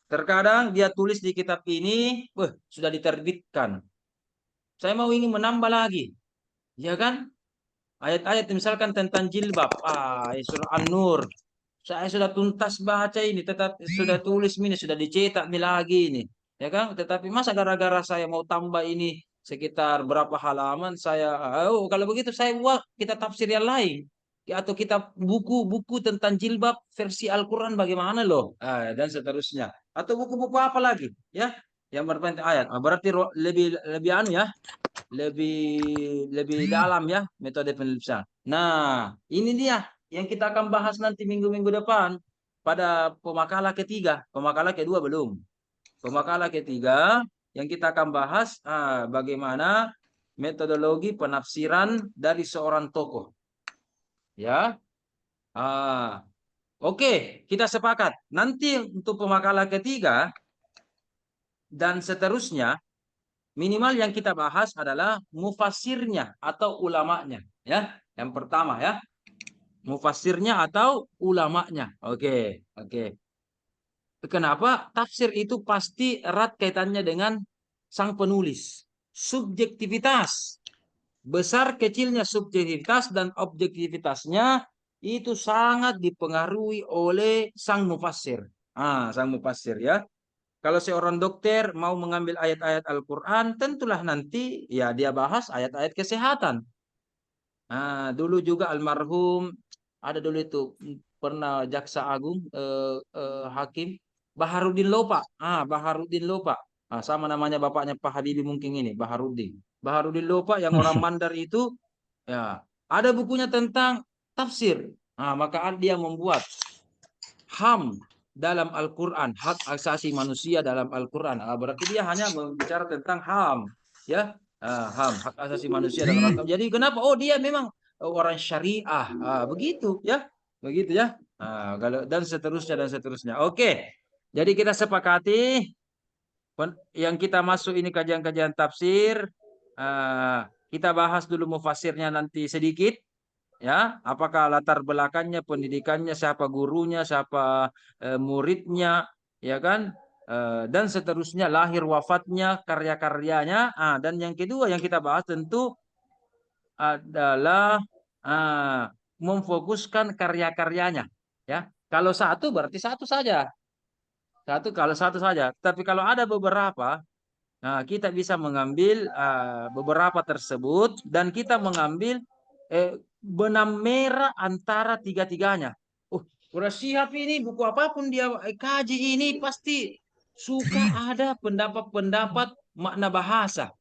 Terkadang dia tulis di kitab ini, sudah diterbitkan. Saya mau ingin menambah lagi, ya kan? Ayat-ayat misalkan tentang jilbab, surah An-Nur. Saya sudah tuntas baca ini, tetapi sudah tulis ini, sudah dicetak ini lagi ini, ya kan? Tetapi masa gara-gara saya mau tambah ini sekitar berapa halaman, kalau begitu saya buat kita tafsir yang lain. Atau kita buku-buku tentang jilbab versi Al-Quran bagaimana loh, dan seterusnya. Atau buku-buku apa lagi, ya? Yang berpenting ayat. Berarti lebih lebih anu ya, lebih dalam ya metode penelitian. Nah, ini dia yang kita akan bahas nanti minggu-minggu depan pada pemakalah ketiga. Pemakalah kedua belum. Pemakalah ketiga yang kita akan bahas bagaimana metodologi penafsiran dari seorang tokoh. Ya. Oke, kita sepakat. Nanti untuk pemakalah ketiga dan seterusnya, minimal yang kita bahas adalah mufassirnya atau ulamanya, ya. Yang pertama ya, mufassirnya atau ulamanya. Oke. Kenapa? Tafsir itu pasti erat kaitannya dengan sang penulis. Subjektivitas. Besar kecilnya subjektivitas dan objektivitasnya itu sangat dipengaruhi oleh sang mufassir. Sang mufassir ya. Kalau seorang dokter mau mengambil ayat-ayat Al-Quran, tentulah nanti ya dia bahas ayat-ayat kesehatan. Dulu juga almarhum, ada dulu itu pernah jaksa agung, hakim Baharudin Lopa. Baharudin Lopa. Sama namanya bapaknya Pak Habibie mungkin ini, Baharudin. Baharudin Lopa yang orang Mandar itu, ya ada bukunya tentang tafsir. Maka dia membuat HAM dalam Al-Quran, hak asasi manusia dalam Al-Quran. Berarti dia hanya berbicara tentang HAM, ya, HAM, hak asasi manusia dalam Al-Quran. Jadi kenapa? Dia memang orang syariah, begitu ya, dan seterusnya. Oke, jadi kita sepakati yang kita masuk ini kajian-kajian tafsir. Kita bahas dulu mufassirnya nanti sedikit. Ya, apakah latar belakangnya, pendidikannya, siapa gurunya, siapa muridnya, ya kan, dan seterusnya, lahir wafatnya, karya-karyanya. Dan yang kedua yang kita bahas tentu adalah memfokuskan karya-karyanya. Ya, kalau satu berarti satu saja, kalau satu saja. Tapi kalau ada beberapa, kita bisa mengambil beberapa tersebut dan kita mengambil benang merah antara tiga-tiganya. Udah siap ini buku apapun dia kaji ini pasti suka ada pendapat-pendapat makna bahasa,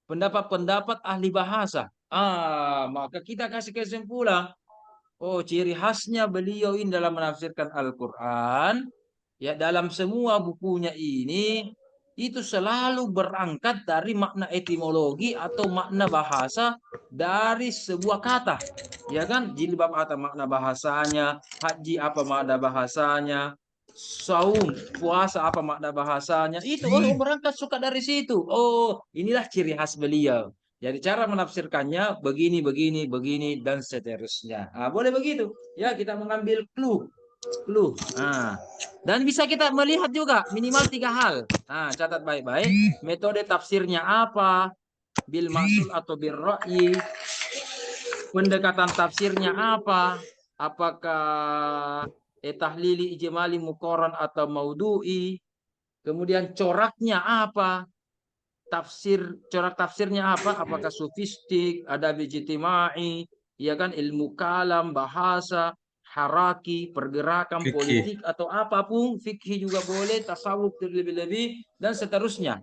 pendapat-pendapat ahli bahasa. Maka kita kasih kesimpulan. Ciri khasnya beliau ini dalam menafsirkan Al-Quran, ya dalam semua bukunya ini itu selalu berangkat dari makna etimologi atau makna bahasa dari sebuah kata, ya kan? Jilbab apa makna bahasanya, haji apa makna bahasanya, saum puasa apa makna bahasanya, itu berangkat suka dari situ. Inilah ciri khas beliau. Jadi cara menafsirkannya begini dan seterusnya. Boleh begitu ya, kita mengambil clue. Dan bisa kita melihat juga minimal 3 hal. Catat baik-baik. Metode tafsirnya apa? Bil ma'sul atau bil ra'yi. Pendekatan tafsirnya apa? Apakah tahlili, ijmali, muqaran atau maudu'i? Kemudian coraknya apa? Corak tafsirnya apa? Apakah sufistik, adab ijtimai, ya kan, ilmu kalam, bahasa, haraki, pergerakan, politik atau apapun, fikih juga boleh, tasawuf terlebih-lebih dan seterusnya.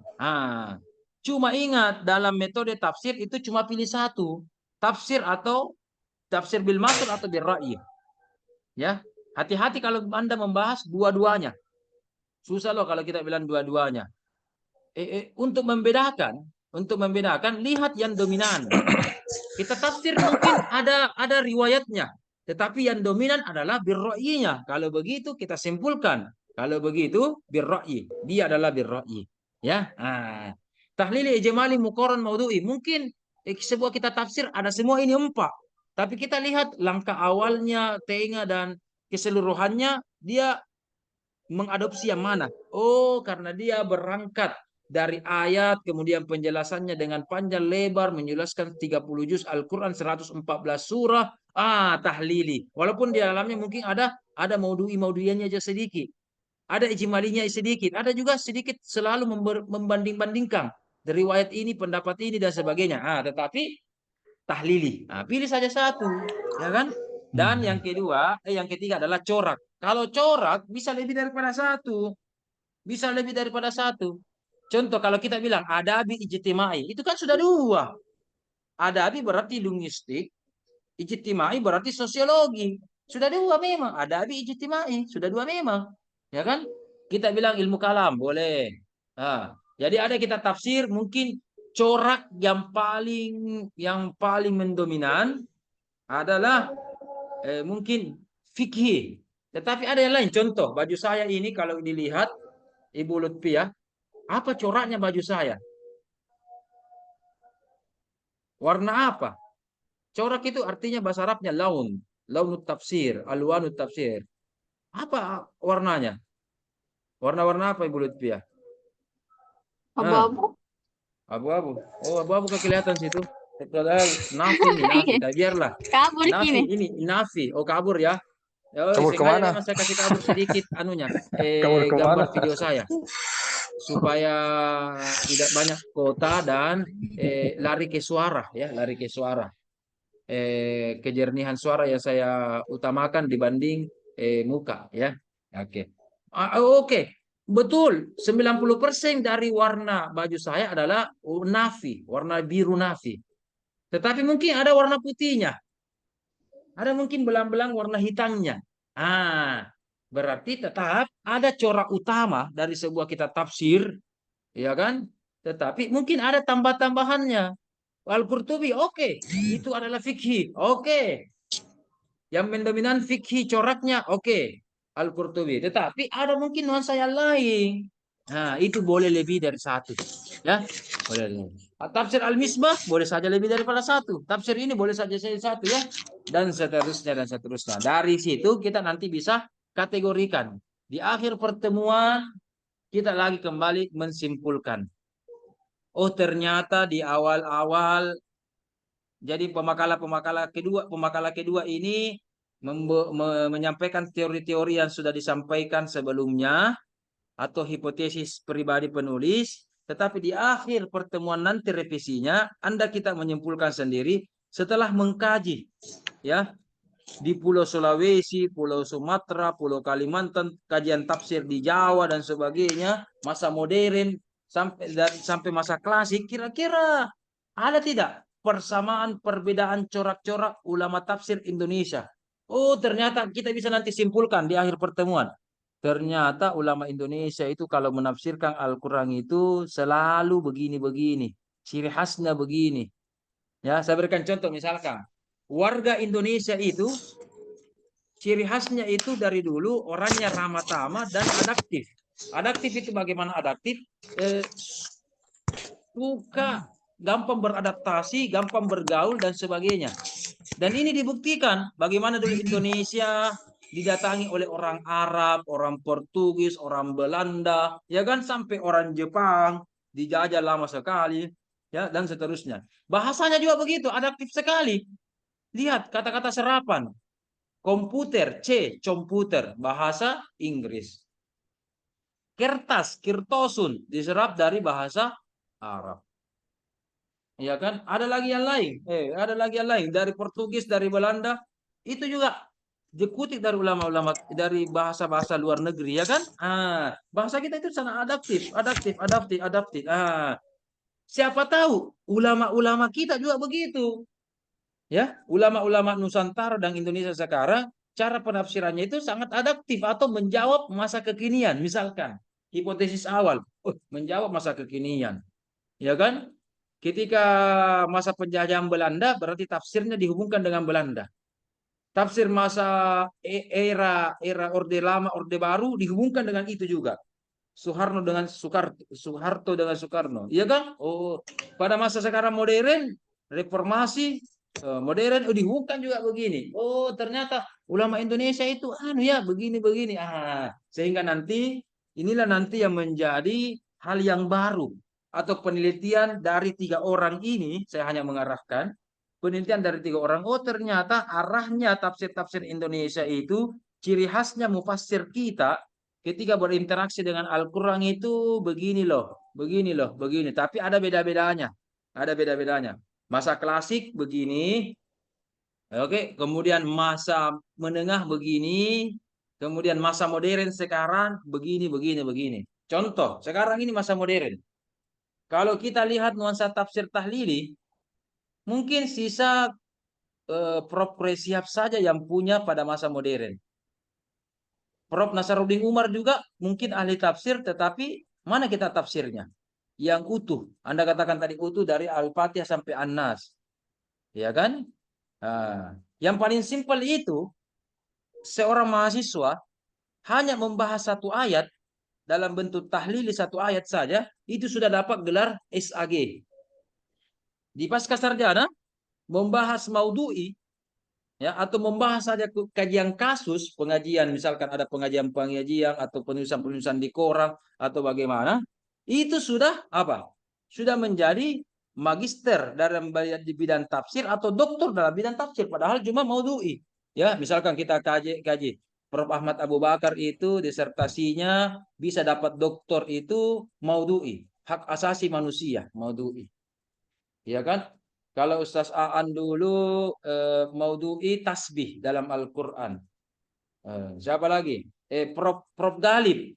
Cuma ingat dalam metode tafsir itu cuma pilih satu, tafsir bil maksud atau bil ra'yi. Ya, hati-hati kalau Anda membahas dua-duanya. Susah loh kalau kita bilang dua-duanya. Untuk membedakan, lihat yang dominan. Kita tafsir mungkin ada riwayatnya, tetapi yang dominan adalah birra'yinya. Kalau begitu kita simpulkan, kalau begitu birra'yi, dia adalah birra'yi. Ya. Tahlili, ijmali, muqaran, maudu'i. Mungkin sebuah kita tafsir ada semua ini 4. Tapi kita lihat langkah awalnya, tengah dan keseluruhannya dia mengadopsi yang mana? Oh, karena dia berangkat dari ayat, kemudian penjelasannya dengan panjang lebar, menjelaskan 30 juz Al-Quran, 114 surah, tahlili. Walaupun di dalamnya mungkin ada maudhui-mauduiannya aja sedikit. Ada ijmalinya sedikit, ada juga sedikit selalu membanding-bandingkan riwayat ini, pendapat ini dan sebagainya. Tetapi tahlili. Pilih saja satu, ya kan? Dan yang ketiga adalah corak. Kalau corak bisa lebih daripada satu, bisa lebih daripada satu. Contoh kalau kita bilang adabi ijtimai, itu kan sudah dua. Adabi berarti linguistik, ijtimai berarti sosiologi. Sudah dua memang. Adabi ijtimai, sudah dua memang. Ya kan? Kita bilang ilmu kalam, boleh. Jadi ada kita tafsir mungkin corak yang paling mendominan adalah mungkin fikih. Tetapi ada yang lain. Contoh, baju saya ini kalau dilihat Ibu Lutfiah, apa coraknya baju saya? Warna apa? Corak itu artinya bahasa Arabnya laun. Launut tafsir, alwanut tafsir. Apa warnanya? Warna-warna apa Ibu Lutfiah? Abu-abu. Abu-abu. Oh, abu-abu kelihatan situ. Padahal nafi nih, nafi. Nah, biarlah. Kabur Nafi kini. ini nafi. Oh, kabur ya. Kabur kemana? Memang saya kasih kabur sedikit anunya. Kabur Gambar kemana? video saya. Supaya tidak banyak kota dan lari ke suara ya, lari ke suara. Kejernihan suara yang saya utamakan dibanding muka ya. Oke. Oke. Betul, 90% dari warna baju saya adalah nafi, warna biru nafi. Tetapi mungkin ada warna putihnya. Ada mungkin belang-belang warna hitamnya. Berarti tetap ada corak utama dari sebuah kitab tafsir, ya kan? Tetapi mungkin ada tambah-tambahannya. Al-Qurtubi, oke. Itu adalah fikih, oke. Yang mendominan fikih coraknya, oke. Al-Qurtubi. Tetapi ada mungkin nuansa yang lain. Nah, itu boleh lebih dari satu. Ya, boleh. Tafsir Al-Misbah boleh saja lebih daripada satu. Tafsir ini boleh saja satu ya. Dan seterusnya dan seterusnya. Dari situ kita nanti bisa kategorikan. Di akhir pertemuan kita lagi kembali menyimpulkan. Oh, ternyata di awal-awal jadi pemakalah kedua ini menyampaikan teori-teori yang sudah disampaikan sebelumnya atau hipotesis pribadi penulis, tetapi di akhir pertemuan nanti revisinya kita menyimpulkan sendiri setelah mengkaji ya di Pulau Sulawesi, Pulau Sumatera, Pulau Kalimantan, kajian tafsir di Jawa dan sebagainya, masa modern sampai masa klasik, kira-kira ada tidak persamaan perbedaan corak-corak ulama tafsir Indonesia? Oh, ternyata kita bisa nanti simpulkan di akhir pertemuan. Ternyata ulama Indonesia itu kalau menafsirkan Al-Quran itu selalu begini-begini. Ciri khasnya begini. Ya, saya berikan contoh misalkan. Warga Indonesia itu ciri khasnya itu dari dulu orangnya ramah tamah dan adaptif. Adaptif itu bagaimana adaptif? Suka gampang beradaptasi, gampang bergaul dan sebagainya. Dan ini dibuktikan bagaimana dulu Indonesia didatangi oleh orang Arab, orang Portugis, orang Belanda, ya kan, sampai orang Jepang dijajah lama sekali, ya, dan seterusnya. Bahasanya juga begitu, adaptif sekali. Lihat kata-kata serapan. Komputer, komputer, bahasa Inggris. Kertas, kirtosun, diserap dari bahasa Arab. Ya kan? Ada lagi yang lain. Ada lagi yang lain dari Portugis, dari Belanda, itu juga dikutip dari ulama-ulama dari bahasa-bahasa luar negeri, ya kan? Bahasa kita itu sangat adaptif. Siapa tahu ulama-ulama kita juga begitu. Ya, ulama-ulama Nusantara dan Indonesia sekarang cara penafsirannya itu sangat adaptif atau menjawab masa kekinian. Misalkan hipotesis awal, menjawab masa kekinian. Ya kan? Ketika masa penjajahan Belanda berarti tafsirnya dihubungkan dengan Belanda. Tafsir masa era Orde Lama, Orde Baru dihubungkan dengan itu juga. Soeharto dengan Soekarno. Iya kan? Oh, pada masa sekarang modern, reformasi, modern dihubungkan juga begini. Oh, ternyata ulama Indonesia itu ya begini-begini. Sehingga nanti inilah nanti yang menjadi hal yang baru atau penelitian dari 3 orang ini. Saya hanya mengarahkan penelitian dari 3 orang. Oh, ternyata arahnya tafsir-tafsir Indonesia itu ciri khasnya mufassir kita ketika berinteraksi dengan Al-Quran itu begini loh, begini loh, begini. Tapi ada beda-bedanya. Ada beda-bedanya. Masa klasik begini, oke, kemudian masa menengah begini, kemudian masa modern sekarang begini, begini, begini. Contoh, sekarang ini masa modern. Kalau kita lihat nuansa tafsir tahlili, mungkin sisa Prof. Presiap saja yang punya pada masa modern. Prof. Nasaruddin Umar juga mungkin ahli tafsir, tetapi mana kita tafsirnya? Yang utuh. Anda katakan tadi utuh dari Al-Fatihah sampai An-Nas. Ya kan? Yang paling simpel itu, seorang mahasiswa hanya membahas satu ayat dalam bentuk tahlili satu ayat saja, itu sudah dapat gelar SAG. Di Pascasarjana, membahas maudhu'i, ya, atau membahas saja kajian kasus, pengajian, misalkan ada pengajian-pengajian atau penulisan-penulisan di koran atau bagaimana, itu sudah apa? Sudah menjadi magister dalam di bidang tafsir atau doktor dalam bidang tafsir, padahal cuma maudhu'i. Ya, misalkan kita kaji Prof. Ahmad Abu Bakar itu disertasinya bisa dapat doktor itu maudhu'i, hak asasi manusia, maudhu'i. Ya kan? Kalau Ustaz Aan dulu maudhu'i tasbih dalam Al-Quran. Siapa lagi? Prof. Galib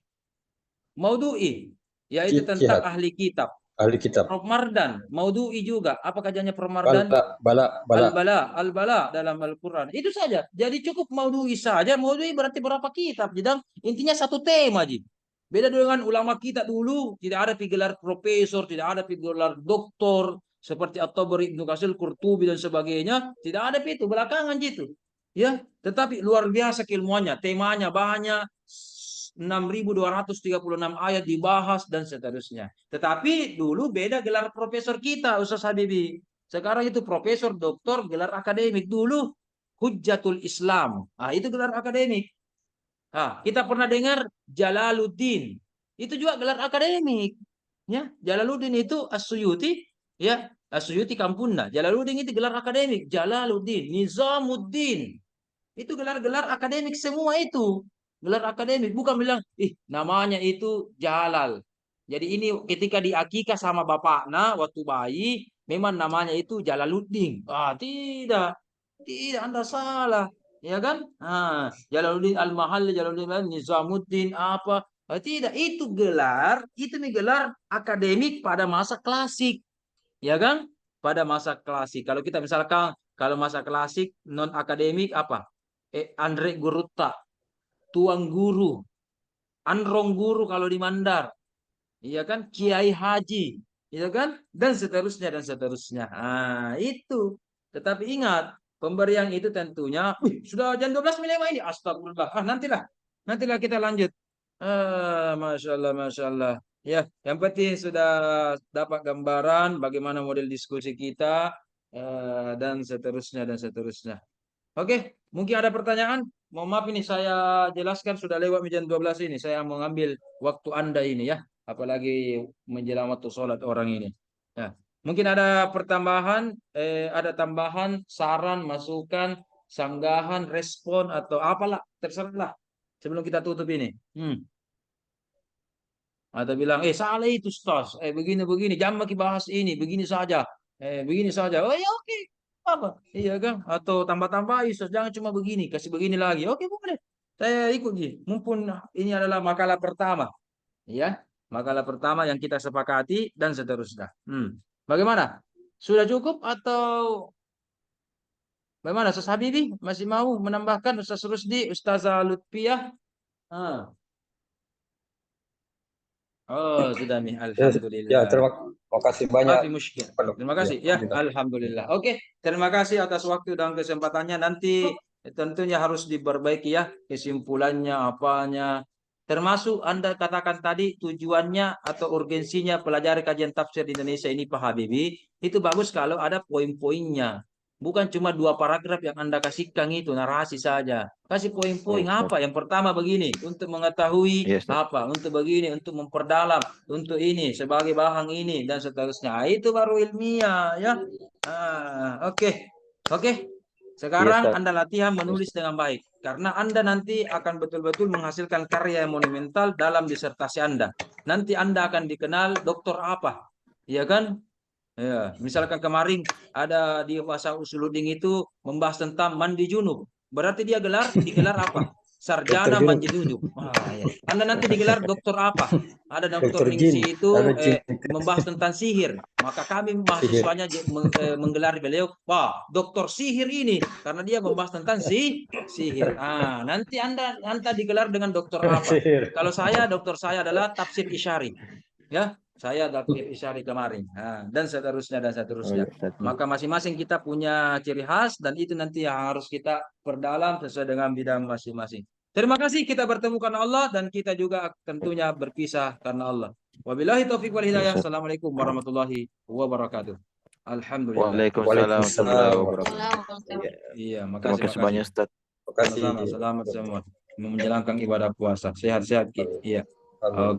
maudhu'i, yaitu tentang ahli kitab. Ahli kitab. Prof. Mardan maudhu'i juga. Apa kajiannya Prof. Mardan? Al-Bala dalam Al-Quran. Itu saja. Jadi cukup maudhu'i saja. Maudhu'i berarti berapa kitab? Jadi intinya satu tema aja. Beda dengan ulama kita dulu, tidak ada gelar profesor, tidak ada gelar doktor, seperti At-Tabari, Ibnu Katsir, Qurtubi dan sebagainya, tidak ada itu belakangan gitu. Ya, tetapi luar biasa keilmuannya, temanya banyak, 6.236 ayat dibahas dan seterusnya. Tetapi dulu beda gelar profesor kita, Ustaz Habibi. Sekarang itu profesor, doktor, gelar akademik. Dulu Hujjatul Islam. Itu gelar akademik. Kita pernah dengar Jalaluddin. Itu juga gelar akademik. Ya, Jalaluddin itu As-Suyuti, ya, As-Suyuti Kampuna. Jalaluddin itu gelar akademik. Jalaluddin, Nizamuddin. Itu gelar-gelar akademik semua itu. Gelar akademik, bukan bilang, namanya itu Jalal. Jadi ini ketika diakikah sama bapaknya waktu bayi, memang namanya itu Jalaluddin. Tidak. Tidak, Anda salah. Ya kan? Jalaluddin Al-Mahalli, Jalaluddin Nizamuddin apa? Tidak, itu gelar akademik pada masa klasik. Ya kan? Pada masa klasik. Kalau kita misalkan, kalau masa klasik non akademik apa? Andre Gurutta, Tuang Guru, Anrong Guru kalau di Mandar. Iya kan? Kiai Haji. Iya kan? Dan seterusnya dan seterusnya. Itu. Tetapi ingat, pemberian itu tentunya sudah jam 12 ini. Astagfirullah. Nantilah kita lanjut. Masya Allah, Masya Allah. Ya, yang penting sudah dapat gambaran bagaimana model diskusi kita dan seterusnya dan seterusnya. Oke, mungkin ada pertanyaan. Mohon maaf ini saya jelaskan sudah lewat jam 12 ini. Saya mengambil waktu Anda ini ya. Apalagi menjelang waktu sholat orang ini. Ya. Mungkin ada pertambahan, ada tambahan, saran, masukan, sanggahan, respon atau apalah, terserahlah. Sebelum kita tutup ini. Atau bilang, salah itu Ustaz. Begini, jangan lagi bahas ini, begini saja. Begini saja. Oh ya oke. Apa? Iya kan? Atau tambah-tambah, Ustaz, jangan cuma begini, kasih begini lagi. Oke, boleh. Saya ikut Ji. Mumpun ini adalah makalah pertama. Ya. Makalah pertama yang kita sepakati dan seterusnya. Bagaimana? Sudah cukup atau bagaimana? Ustaz Habibi masih mau menambahkan? Ustaz Rusdi, Ustazah Lutfiyah? Oh, sudah nih. Alhamdulillah. Ya, terima kasih banyak. Terima kasih. Ya, alhamdulillah. Oke, terima kasih atas waktu dan kesempatannya. Nanti tentunya harus diperbaiki ya kesimpulannya apanya. Termasuk Anda katakan tadi tujuannya atau urgensinya pelajari kajian tafsir di Indonesia ini Pak Habibi, itu bagus kalau ada poin-poinnya. Bukan cuma 2 paragraf yang Anda kasihkan itu narasi saja. Kasih poin-poin Iya, Ustaz. apa? Yang pertama begini, untuk mengetahui Iya, Ustaz. apa, untuk begini, untuk memperdalam, untuk ini, sebagai bahan ini, dan seterusnya. Itu baru ilmiah, ya. Oke. Oke. Sekarang Ustaz. Anda latihan Iya, menulis Ustaz. dengan baik. Karena Anda nanti akan betul-betul menghasilkan karya yang monumental dalam disertasi Anda. Nanti Anda akan dikenal doktor apa. Iya kan? Ya, misalkan kemarin ada di Wasa Usuluddin itu membahas tentang mandi junub. Berarti dia digelar apa? Sarjana Dokter mandi junub, junub. Ya. Anda nanti digelar dokter apa? Ada dokter dokter jin, Ningsi itu ada jin membahas tentang sihir. Maka kami sihir. mahasiswanya menggelar beliau, wah, dokter sihir ini karena dia membahas tentang sihir. Nanti Anda digelar dengan dokter apa? Sihir. Kalau saya, dokter saya adalah tafsir isyari. Ya, saya tafsir isyari kemarin. Dan seterusnya dan Oh, seterusnya. iya, Ustaz. Maka masing-masing kita punya ciri khas dan itu nanti yang harus kita perdalam sesuai dengan bidang masing-masing. Terima kasih kita bertemu karena Allah dan kita juga tentunya berpisah karena Allah. Wabillahi taufiq wal hidayah. Ustaz. Assalamualaikum warahmatullahi wabarakatuh. Alhamdulillah. Waalaikumsalam warahmatullahi wabarakatuh. Waalaikumsalam. Iya, Terima makasih, kasih banyak, makasih. Ustaz. Terima kasih. Sama-sama. Selamat semua menjalankan ibadah puasa. Sehat-sehat, Ki. Iya. Amin. Oke.